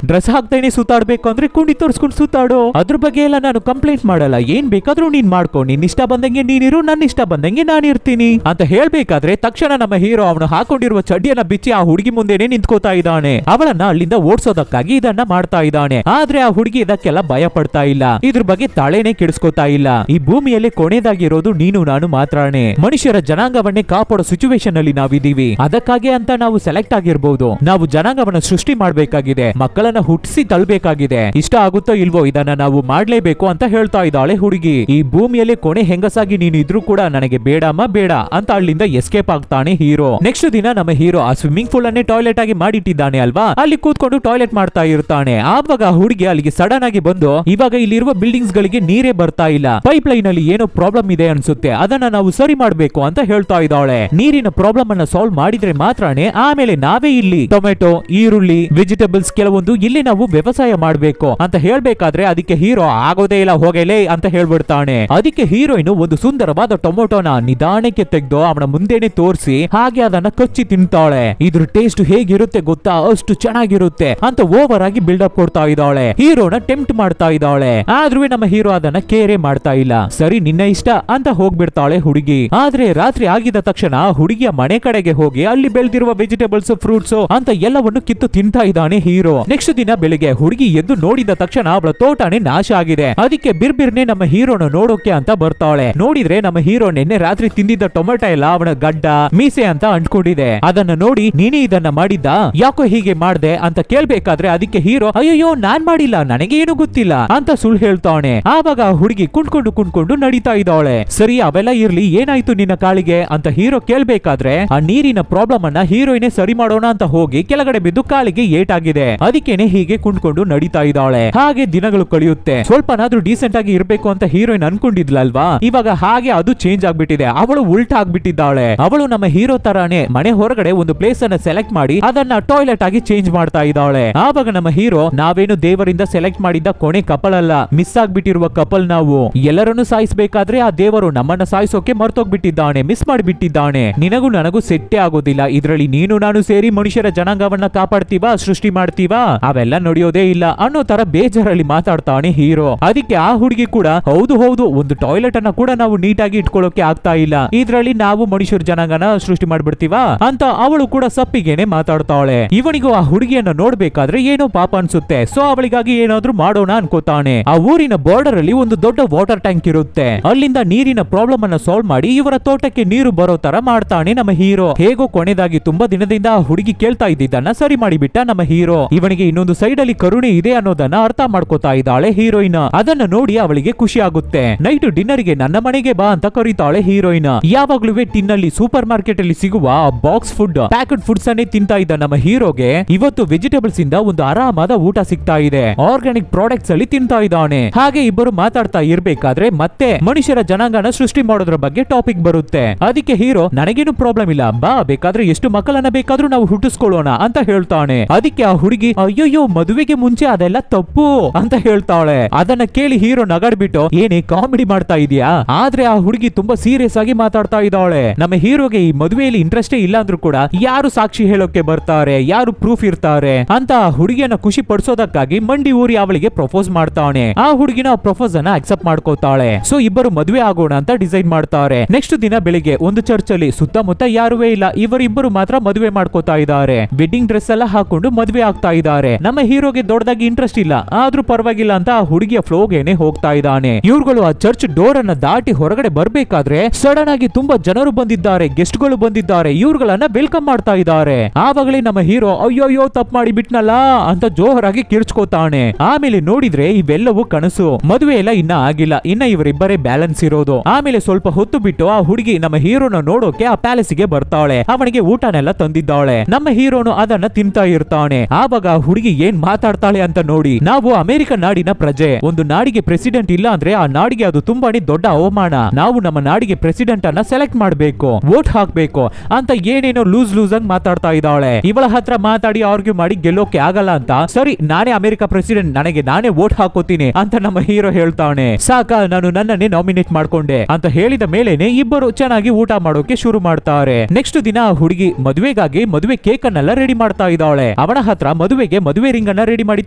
ಡ್ರೆಸ್ ಹಾಕ್ತೇನೆ ಸುತ್ತಾಡ್ಬೇಕು ಅಂದ್ರೆ ಕುಂಡಿ ತೋರಿಸ್ಕೊಂಡು ಸುತ್ತಾಡು, ಅದ್ರ ಬಗ್ಗೆ ಎಲ್ಲ ನಾನು ಕಂಪ್ಲೇಂಟ್ ಮಾಡಲ್ಲ, ಏನ್ ಬೇಕಾದ್ರೂ ನೀನ್ ಮಾಡ್ಕೊ, ನಿನ್ ಇಷ್ಟ ಬಂದಂಗೆ ನೀನಿರು, ನನ್ನ ಇಷ್ಟ ಬಂದಂಗೆ ನಾನು ಇರ್ತೀನಿ ಅಂತ ಹೇಳ್ಬೇಕಾದ್ರೆ ತಕ್ಷಣ ನಮ್ಮ ಹೀರೋ ಅವನು ಹಾಕೊಂಡಿರುವ ಚಡ್ಡಿಯನ್ನ ಬಿಚ್ಚಿ ಆ ಹುಡುಗಿ ಮುಂದೆನೆ ನಿಂತ್ಕೋತಾ ಇದ್ದಾನೆ. ಅವಳನ್ನ ಅಲ್ಲಿಂದ ಓಡಿಸೋದಕ್ಕಾಗಿ ಇದನ್ನ ಮಾಡ್ತಾ ಇದ್ದಾನೆ. ಆದ್ರೆ ಆ ಹುಡುಗಿ ಇದಕ್ಕೆಲ್ಲ ಭಯ ಪಡ್ತಾ ಇಲ್ಲ, ಇದ್ರ ಬಗ್ಗೆ ತಲೆನೇ ಕೆಡಿಸ್ಕೋತಾ ಇಲ್ಲ. ಈ ಭೂಮಿಯಲ್ಲಿ ಕೊನೆಯದಾಗಿರೋದು ನೀನು ನಾನು ಮಾತ್ರನೇ, ಮನುಷ್ಯರ ಜನಾಂಗವನ್ನೇ ಕಾಪಾಡೋ ಸಿಚುವೇಶನ್ ಅಲ್ಲಿ ನಾವಿದೀವಿ, ಅದಕ್ಕಾಗಿ ಅಂತ ನಾವು ಸೆಲೆಕ್ಟ್ ಆಗಿರ್ಬಹುದು, ನಾವು ಜನಾಂಗವನ್ನ ಸೃಷ್ಟಿ ಮಾಡ್ಬೇಕಾಗಿದೆ, ಮಕ್ಕಳನ್ನ ಹುಟ್ಟಿಸಿ ತಳ್ಬೇಕಾಗಿದೆ, ಇಷ್ಟ ಆಗುತ್ತೋ ಇಲ್ವೋ ಇದನ್ನ ನಾವು ಮಾಡ್ಲೇಬೇಕು ಅಂತ ಹೇಳ್ತಾ ಇದ್ದಾಳೆ ಹುಡುಗಿ. ಈ ಭೂಮಿಯಲ್ಲಿ ಕೊನೆ ಹೆಂಗಸಾಗಿ ನೀನು ಇದ್ರೂ ಕೂಡ ನನಗೆ ಬೇಡಮ್ಮ ಬೇಡ ಅಂತ ಅಲ್ಲಿಂದ ಎಸ್ಕೇಪ್ ಆಗ್ತಾನೆ ಹೀರೋ. ನೆಕ್ಸ್ಟ್ ದಿನ ನಮ್ಮ ಹೀರೋ ಆ ಸ್ವಿಮ್ಮಿಂಗ್ ಪೂಲ್ ಅನ್ನೇ ಟಾಯ್ಲೆಟ್ ಆಗಿ ಮಾಡಿಟ್ಟಿದ್ದಾನೆ ಅಲ್ವಾ, ಅಲ್ಲಿ ಕೂತ್ಕೊಂಡು ಟಾಯ್ಲೆಟ್ ಮಾಡ್ತಾ ಇರ್ತಾನೆ. ಆವಾಗ ಹುಡುಗಿ ಅಲ್ಲಿಗೆ ಸಡನ್ ಆಗಿ ಬಂದು, ಇವಾಗ ಇಲ್ಲಿರುವ ಬಿಲ್ಡಿಂಗ್ಸ್ ಗಳಿಗೆ ನೀರೇ ಬರ್ತಾ ಇಲ್ಲ, ಪೈಪ್ ಲೈನ್ ಅಲ್ಲಿ ಏನೋ ಪ್ರಾಬ್ಲಮ್ ಇದೆ ಅನ್ಸುತ್ತೆ, ಅದನ್ನ ನಾವು ಸರಿ ಮಾಡ್ಬೇಕು ಅಂತ ಹೇಳ್ತಾ ಇದ್ದಾಳೆ. ನೀರಿನ ಪ್ರಾಬ್ಲಮ್ ಅನ್ನ ಸಾಲ್ವ್ ಮಾಡಿದ್ರೆ ಮಾತ್ರನೇ ಆಮೇಲೆ ನಾವೇ ಇಲ್ಲಿ ಟೊಮೆಟೊ, ಈರುಳ್ಳಿ, ವೆಜಿಟೇಬಲ್ಸ್ ಕೆಲವೊಂದು ಇಲ್ಲಿ ನಾವು ವ್ಯವಸಾಯ ಮಾಡ್ಬೇಕು ಅಂತ ಹೇಳ್ಬೇಕಾದ್ರೆ ಅದಕ್ಕೆ ಹೀರೋ ಆಗೋದೇ ಇಲ್ಲ ಹೋಗಲೇ ಅಂತ ಹೇಳ್ಬಿಡ್ತಾನೆ. ಅದಕ್ಕೆ ಹೀರೋಯಿನ್ ಒಂದು ಸುಂದರವಾದ ಟೊಮೊಟೊನ ನಿಧಾನಕ್ಕೆ ತೆಗೆದು ಅವನ ಮುಂದೆನೆ ತೋರಿಸಿ ಹಾಗೆ ಅದನ್ನ ಕಚ್ಚಿ ತಿಂತಾಳೆ. ಇದ್ರ ಟೇಸ್ಟ್ ಹೇಗಿರುತ್ತೆ ಹೇಗಿರುತ್ತೆ ಗೊತ್ತಾ, ಅಷ್ಟು ಚೆನ್ನಾಗಿರುತ್ತೆ ಅಂತ ಓವರ್ ಆಗಿ ಬಿಲ್ಡಪ್ ಕೊಡ್ತಾ ಇದ್ದಾಳೆ. ಹೀರೋನ ಟೆಂಪ್ಟ್ ಮಾಡ್ತಾ ಇದ್ದಾಳೆ. ಆದ್ರೂ ನಮ್ಮ ಹೀರೋ ಅದನ್ನ ಕೇರೆ ಮಾಡ್ತಾ ಇಲ್ಲ. ಸರಿ ನಿನ್ನ ಇಷ್ಟ ಅಂತ ಹೋಗ್ಬಿಡ್ತಾಳೆ ಹುಡುಗಿ. ಆದ್ರೆ ರಾತ್ರಿ ಆಗಿದ ತಕ್ಷಣ ಹುಡುಗಿಯ ಮನೆ ಕಡೆಗೆ ಹೋಗಿ ಅಲ್ಲಿ ಬೆಳೆದಿರುವ ವೆಜಿಟೇಬಲ್ಸ್, ಫ್ರೂಟ್ಸ್ ಅಂತ ಎಲ್ಲವನ್ನು ಕಿತ್ತು ತಿಂತಾ ಇದ್ದಾನೆ ಹೀರೋ. ನೆಕ್ಸ್ಟ್ ದಿನ ಬೆಳಿಗ್ಗೆ ಹುಡುಗಿ ಎದ್ದು ನೋಡಿದ ತಕ್ಷಣ ಅವಳ ತೋಟನೇ ನಾಶ ಆಗಿದೆ. ಅದಕ್ಕೆ ಬಿರ್ಬಿರ್ನೆ ನಮ್ಮ ಹೀರೋನ ನೋಡೋಕೆ ಅಂತ ಬರ್ತಾಳೆ. ನೋಡಿದ್ರೆ ನಮ್ಮ ಹೀರೋ ನಿನ್ನೆ ರಾತ್ರಿ ತಿಂದಿದ್ದ ಟೊಮೆಟೊ ಎಲ್ಲ ಅವನ ಗಡ್ಡ ಮೀಸೆ ಅಂತ ಅಂಟ್ಕೊಂಡಿದೆ. ಅದನ್ನ ನೋಡಿ ನೀನೇ ಇದನ್ನ ಮಾಡಿದ್ದ, ಯಾಕೋ ಹೀಗೆ ಮಾಡ್ದೆ ಅಂತ ಕೇಳ್ಬೇಕಾದ್ರೆ ಅದಕ್ಕೆ ಹೀರೋ ಅಯ್ಯೋ ನಾನ್ ಮಾಡಿಲ್ಲ, ನನಗೆ ಏನು ಗೊತ್ತಿಲ್ಲ ಅಂತ ಸುಳ್ಳು ಹೇಳ್ತಾವನೆ. ಆವಾಗ ಹುಡುಗಿ ಕುಣ್ಕೊಂಡು ನಡೀತಾ ಇದ್ದಾಳೆ. ಸರಿ ಅವೆಲ್ಲ ಇರ್ಲಿ, ಏನಾಯ್ತು ನಿನ್ನ ಕಾಲಿಗೆ ಅಂತ ಹೀರೋ ಕೇಳ್ಬೇಕಾದ್ರೆ ಆ ನೀರಿನ ಪ್ರಾಬ್ಲಮ್ ಅನ್ನ ಹೀರೋಯಿನೇ ಸರಿ ಮಾಡೋಣ ಅಂತ ಹೋಗಿ ಕೆಳಗಡೆ ಬಿದ್ದು ಕಾಲಿಗೆ ಏಟಾಗಿದೆ. ಅದಕ್ಕೇನೆ ಹೀಗೆ ಕುಣ್ಕೊಂಡು ನಡೀತಾ ಇದ್ದಾಳೆ. ಹಾಗೆ ದಿನಗಳು ಕಳೆಯುತ್ತೆ. ಸ್ವಲ್ಪನಾದ್ರೂ ಡೀಸೆಂಟ್ ಆಗಿ ಇರ್ಬೇಕು ಅಂತ ಹೀರೋಯಿನ್ ಅನ್ಕೊಂಡಿದ್ಲಲ್ವಾ, ಇವಾಗ ಹಾಗೆ ಅದು ಚೇಂಜ್ ಆಗ್ಬಿಟ್ಟಿದೆ. ಅವಳು ಉಲ್ಟಾ ಆಗ್ಬಿಟ್ಟಿದ್ದಾಳೆ. ಅವಳು ನಮ್ಮ ಹೀರೋ ತರಾನೇ ಮನೆ ಹೊರಗಡೆ ಒಂದು ಪ್ಲೇಸ್ ಅನ್ನ ಸೆಲೆಕ್ಟ್ ಮಾಡಿ ಅದನ್ನ ಟಾಯ್ಲೆಟ್ ಆಗಿ ಚೇಂಜ್ ಮಾಡ್ತಾ ಇದ್ದಾಳೆ. ಆವಾಗ ನಮ್ಮ ಹೀರೋ ನಾವೇನು ದೇವರಿಂದ ಸೆಲೆಕ್ಟ್ ಮಾಡಿದ್ದ ಕೊನೆ ಕಪಲ್ ಅಲ್ಲ, ಮಿಸ್ ಆಗ್ಬಿಟ್ಟಿರುವ ಕಪಲ್ ನಾವು. ಎಲ್ಲರನ್ನು ಸಾಯಿಸಬೇಕಾದ್ರೆ ಆ ದೇವರು ನಮ್ಮನ್ನ ಸಾಯಿಸೋಕೆ ಮರ್ತೋಗ್ಬಿಟ್ಟಿದ್ದಾನೆ, ಮಿಸ್ ಮಾಡಿಬಿಟ್ಟಿದ್ದಾನೆ. ನಿನಗೂ ನನಗೂ ಸೆಟ್ಟೆ ಆಗೋದಿಲ್ಲ. ಇದ್ರಲ್ಲಿ ನೀನು ನಾನು ಸೇರಿ ಮನುಷ್ಯರ ಜನಾಂಗವನ್ನ ಕಾಪಾಡ್ತೀವಾ, ಸೃಷ್ಟಿ ಮಾಡ್ತೀವಾ, ಅವೆಲ್ಲ ನಡೆಯೋದೇ ಇಲ್ಲ ಅನ್ನೋ ತರ ಬೇಜಾರಲ್ಲಿ ಮಾತಾಡ್ತಾನೆ ಹೀರೋ. ಅದಕ್ಕೆ ಆ ಹುಡುಗಿ ಕೂಡ ಹೌದು ಒಂದು ಟಾಯ್ಲೆಟ್ ಅನ್ನ ಕೂಡ ನಾವು ನೀಟಾಗಿ ಇಟ್ಕೊಳ್ಳೋಕೆ ಆಗ್ತಾ ಇಲ್ಲ, ಇದ್ರಲ್ಲಿ ನಾವು ಮನುಷ್ಯರ ಜನಾಂಗನ ಸೃಷ್ಟಿ ಮಾಡ್ಬಿಡ್ತೀವಾ ಅಂತ ಅವಳು ಕೂಡ ಸಪ್ಪಿಗೆನೆ ಮಾತಾಡ್ತಾಳೆ. ಇವನಿಗೂ ಆ ಹುಡುಗಿಯನ್ನ ನೋಡ್ಬೇಕಾದ್ರೆ ಏನೋ ಪಾಪ ಅನ್ಸುತ್ತೆ. ಸೊ ಅವಳಿಗಾಗಿ ಏನಾದ್ರೂ ಮಾಡೋಣ ಅನ್ಕೋತಾನೆ. ಆ ಊರಿನ ಬಾರ್ಡರ್ ಅಲ್ಲಿ ಒಂದು ದೊಡ್ಡ ವಾಟರ್ ಟ್ಯಾಂಕ್ ಇರುತ್ತೆ. ಅಲ್ಲಿಂದ ನೀರಿನ ಪ್ರಾಬ್ಲಮ್ ಅನ್ನ ಸಾಲ್ವ್ ಮಾಡಿ ಇವರ ತೋಟಕ್ಕೆ ನೀರು ಬರೋ ತರ ಮಾಡ್ತಾನೆ ನಮ್ಮ ಹೀರೋ. ಹೇಗೋ ಕೊನೆದಾಗಿ ತುಂಬಾ ದಿನದಿಂದ ಆ ಹುಡುಗಿ ಕೇಳ್ತಾ ಇದ್ದಿದ್ದನ್ನ ಸರಿ ಮಾಡಿಬಿಟ್ಟ ನಮ್ಮ ಹೀರೋ. ಇವನಿಗೆ ಇನ್ನೊಂದು ಸೈಡ್ ಅಲ್ಲಿ ಕರುಣೆ ಇದೆ ಅನ್ನೋದನ್ನ ಅರ್ಥ ಮಾಡ್ಕೋತಾ ಇದ್ದಾಳೆ ಹೀರೋಯಿನ್. ಅದನ್ನ ನೋಡಿ ಅವಳಿಗೆ ಖುಷಿ ಆಗುತ್ತೆ. ನೈಟ್ ಡಿನ್ನರ್ ಗೆ ನನ್ನ ಮನೆಗೆ ಬಾ ಅಂತ ಕರೀತಾಳೆ ಹೀರೋಯಿನ್. ಯಾವಾಗ್ಲೂ ಟಿನ್ ಅಲ್ಲಿ ಸೂಪರ್ ಮಾರ್ಕೆಟ್ ಅಲ್ಲಿ ಸಿಗುವ ಬಾಕ್ಸ್ ಫುಡ್, ಪ್ಯಾಕೆಟ್ ಫುಡ್ಸ್ ಅನ್ನೇ ತಿಂತಾ ಇದ್ದ ನಮ್ಮ ಹೀರೋಗೆ ಇವತ್ತು ವೆಜಿಟೇಬಲ್ಸ್ ಇಂದ ಒಂದು ಆರಾಮಾದ ಊಟ ಸಿಗ್ತಾ ಇದೆ. ಆರ್ಗಾನಿಕ್ ಪ್ರಾಡಕ್ಟ್ಸ್ ಅಲ್ಲಿ ತಿಂತಾ ಇದ್ದಾನೆ. ಹಾಗೆ ಇಬ್ಬರು ಮಾತಾಡ್ತಾ ಇರ್ಬೇಕಾದ್ರೆ ಮತ್ತೆ ಮನುಷ್ಯರ ಜನಾಂಗನ ಸೃಷ್ಟಿ ಮಾಡೋದ್ರ ಬಗ್ಗೆ ಟಾಪಿಕ್ ಬರುತ್ತೆ. ಅದಕ್ಕೆ ಹೀರೋ ನನಗೇನು ಪ್ರಾಬ್ಲಮ್ ಇಲ್ಲ, ಬಾ ಬೇಕಾದ್ರೆ ಎಷ್ಟು ಮಕ್ಕಳನ್ನ ಬೇಕಾದ್ರೂ ನಾವು ಹುಟ್ಟಿಸ್ಕೊಳ್ಳೋಣ ಅಂತ ಹೇಳ್ತಾನೆ. ಅದಕ್ಕೆ ಆ ಹುಡುಗಿ ಅಯ್ಯೋ ಮದುವೆಗೆ ಮುಂಚೆ ಅದೆಲ್ಲ ತಪ್ಪು ಅಂತ ಹೇಳ್ತಾಳೆ. ಅದನ್ನ ಕೇಳಿ ಹೀರೋ ನಗಾಡ್ಬಿಟ್ಟು ಏನೇ ಕಾಮಿಡಿ ಮಾಡ್ತಾ ಇದೀಯಾ, ಆದ್ರೆ ಆ ಹುಡುಗಿ ತುಂಬಾ ಸೀರಿಯಸ್ ಆಗಿ ಮಾತಾಡ್ತಾ ಇದ್ದಾಳೆ. ನಮ್ಮ ಹೀರೋಗೆ ಈ ಮದುವೆಯಲ್ಲಿ ಇಂಟ್ರೆಸ್ಟೇ ಇಲ್ಲ ಅಂದ್ರೂ ಕೂಡ ಯಾರು ಸಾಕ್ಷಿ ಹೇಳೋಕೆ ಬರ್ತಾರೆ, ಯಾರು ಪ್ರೂಫ್ ಇರ್ತಾರೆ ಅಂತ ಹುಡುಗಿಯನ್ನ ಖುಷಿ ಪಡಿಸೋದಕ್ಕಾಗಿ ಮಂಡಿ ಊರಿ ಅವಳಿಗೆ ಪ್ರಪೋಸ್ ಮಾಡ್ತಾನೆ. ಆ ಹುಡುಗಿನ ಪ್ರಪೋಸ್ ಅನ್ನ ಅಕ್ಸೆಪ್ಟ್ ಮಾಡ್ಕೋತಾಳೆ. ಸೊ ಇಬ್ಬರು ಮದುವೆ ಆಗೋಣ ಅಂತ ಡಿಸೈಡ್ ಮಾಡ್ತಾರೆ. ನೆಕ್ಸ್ಟ್ ದಿನ ಬೆಳಿಗ್ಗೆ ಒಂದು ಚರ್ಚ್ ಅಲ್ಲಿ ಸುತ್ತಮುತ್ತ ಯಾರುವೇ ಇಲ್ಲ, ಇವರಿಬ್ಬರು ಮಾತ್ರ ಮದುವೆ ಮಾಡ್ಕೋತಾ ಇದ್ದಾರೆ. ವೆಡ್ಡಿಂಗ್ ಡ್ರೆಸ್ ಎಲ್ಲ ಹಾಕೊಂಡು ಮದುವೆ ಆಗ್ತಾ ಇದ್ದಾರೆ. ನಮ್ಮ ಹೀರೋಗೆ ದೊಡ್ಡದಾಗಿ ಇಂಟ್ರೆಸ್ಟ್ ಇಲ್ಲ, ಆದ್ರೂ ಪರವಾಗಿಲ್ಲ ಅಂತ ಆ ಹುಡುಗಿಯ ಫ್ಲೋಗೇನೆ ಹೋಗ್ತಾ ಇದ್ದಾನೆ. ಇವ್ರುಗಳು ಆ ಚರ್ಚ್ ಡೋರ್ ಅನ್ನ ದಾಟಿ ಹೊರಗಡೆ ಬರ್ಬೇಕಾದ್ರೆ ಸಡನ್ ಆಗಿ ತುಂಬಾ ಜನರು ಬಂದಿದ್ದಾರೆ, ಗೆಸ್ಟ್ ಗಳು ಬಂದಿದ್ದಾರೆ, ಇವ್ರುಗಳನ್ನ ವೆಲ್ಕಮ್ ಮಾಡ್ತಾ ಇದ್ದಾರೆ. ಆವಾಗಲೇ ನಮ್ಮ ಹೀರೋ ಅಯ್ಯೋ ತಪ್ಪು ಮಾಡಿ ಬಿಟ್ನಲ್ಲ ಅಂತ ಜೋರಾಗಿ ಕಿರ್ಚ್ಕೋತಾನೆ. ಆಮೇಲೆ ನೋಡಿದ್ರೆ ಇವೆಲ್ಲವೂ ಕನಸು, ಮದುವೆ ಎಲ್ಲ ಇನ್ನ ಆಗಿಲ್ಲ, ಇನ್ನ ಇವರಿಬ್ಬರೇ ಬ್ಯಾಲೆನ್ಸ್ ಇರೋದು. ಆಮೇಲೆ ಸ್ವಲ್ಪ ಹೊತ್ತು ಬಿಟ್ಟು ಆ ಹುಡುಗಿ ನಮ್ಮ ಹೀರೋನ ನೋಡೋಕೆ ಆ ಪ್ಯಾಲೇಸ್ ಗೆ ಬರ್ತಾಳೆ. ಅವನಿಗೆ ಊಟನೆಲ್ಲ ತಂದಿದ್ದಾಳೆ. ನಮ್ಮ ಹೀರೋನು ಅದನ್ನ ತಿಂತಾ ಇರ್ತಾನೆ. ಆವಾಗ ಆ ಹುಡುಗಿ ಏನ್ ಮಾತಾಡ್ತಾಳೆ ಅಂತ ನೋಡಿ, ನಾವು ಅಮೆರಿಕ ನಾಡಿನ ಪ್ರಜೆ, ಒಂದು ನಾಡಿಗೆ ಪ್ರೆಸಿಡೆಂಟ್ ಇಲ್ಲ ಅಂದ್ರೆ ಆ ನಾಡಿಗೆ ಅದು ತುಂಬಾನೇ ದೊಡ್ಡ ಅವಮಾನ. ನಾವು ನಮ್ಮ ನಾಡಿಗೆ ಪ್ರೆಸಿಡೆಂಟ್ ಅನ್ನ ಸೆಲೆಕ್ಟ್ ಮಾಡಬೇಕು, ವೋಟ್ ಹಾಕ್ಬೇಕು ಅಂತ ಏನೇನೋ ಲೂಸ್ ಆಗಿ ಮಾತಾಡ್ತಾ ಇದ್ದಾಳೆ. ಇವಳ ಹತ್ರ ಮಾತಾಡಿ ಆರ್ಗ್ಯೂ ಮಾಡಿ ಗೆಲ್ಲೋಕೆ ಆಗಲ್ಲ ಅಂತ ಸರಿ ನಾನೇ ಅಮೆರಿಕ ಪ್ರೆಸಿಡೆಂಟ್, ನನಗೆ ನಾನೇ ವೋಟ್ ಹಾಕೋತೀನಿ ಅಂತ ನಮ್ಮ ಹೀರೋ ಹೇಳ್ತಾನೆ. ಸಾಕ ನಾನು ನನ್ನನ್ನೇ ನಾಮಿನೇಟ್ ಮಾಡ್ಕೊಂಡೆ ಅಂತ ಹೇಳಿದ ಮೇಲೆನೆ ಇಬ್ಬರು ಚೆನ್ನಾಗಿ ಊಟ ಮಾಡೋಕೆ ಶುರು ಮಾಡ್ತಾರೆ. ನೆಕ್ಸ್ಟ್ ದಿನ ಹುಡುಗಿ ಮದುವೆಗಾಗಿ ಮದುವೆ ಕೇಕ್ ಅನ್ನೆಲ್ಲ ರೆಡಿ ಮಾಡ್ತಾ ಇದ್ದಾಳೆ. ಅವನ ಹತ್ರ ಮದುವೆಗೆ ಮದುವೆ ರಿಂಗ್ ಅನ್ನ ರೆಡಿ ಮಾಡಿ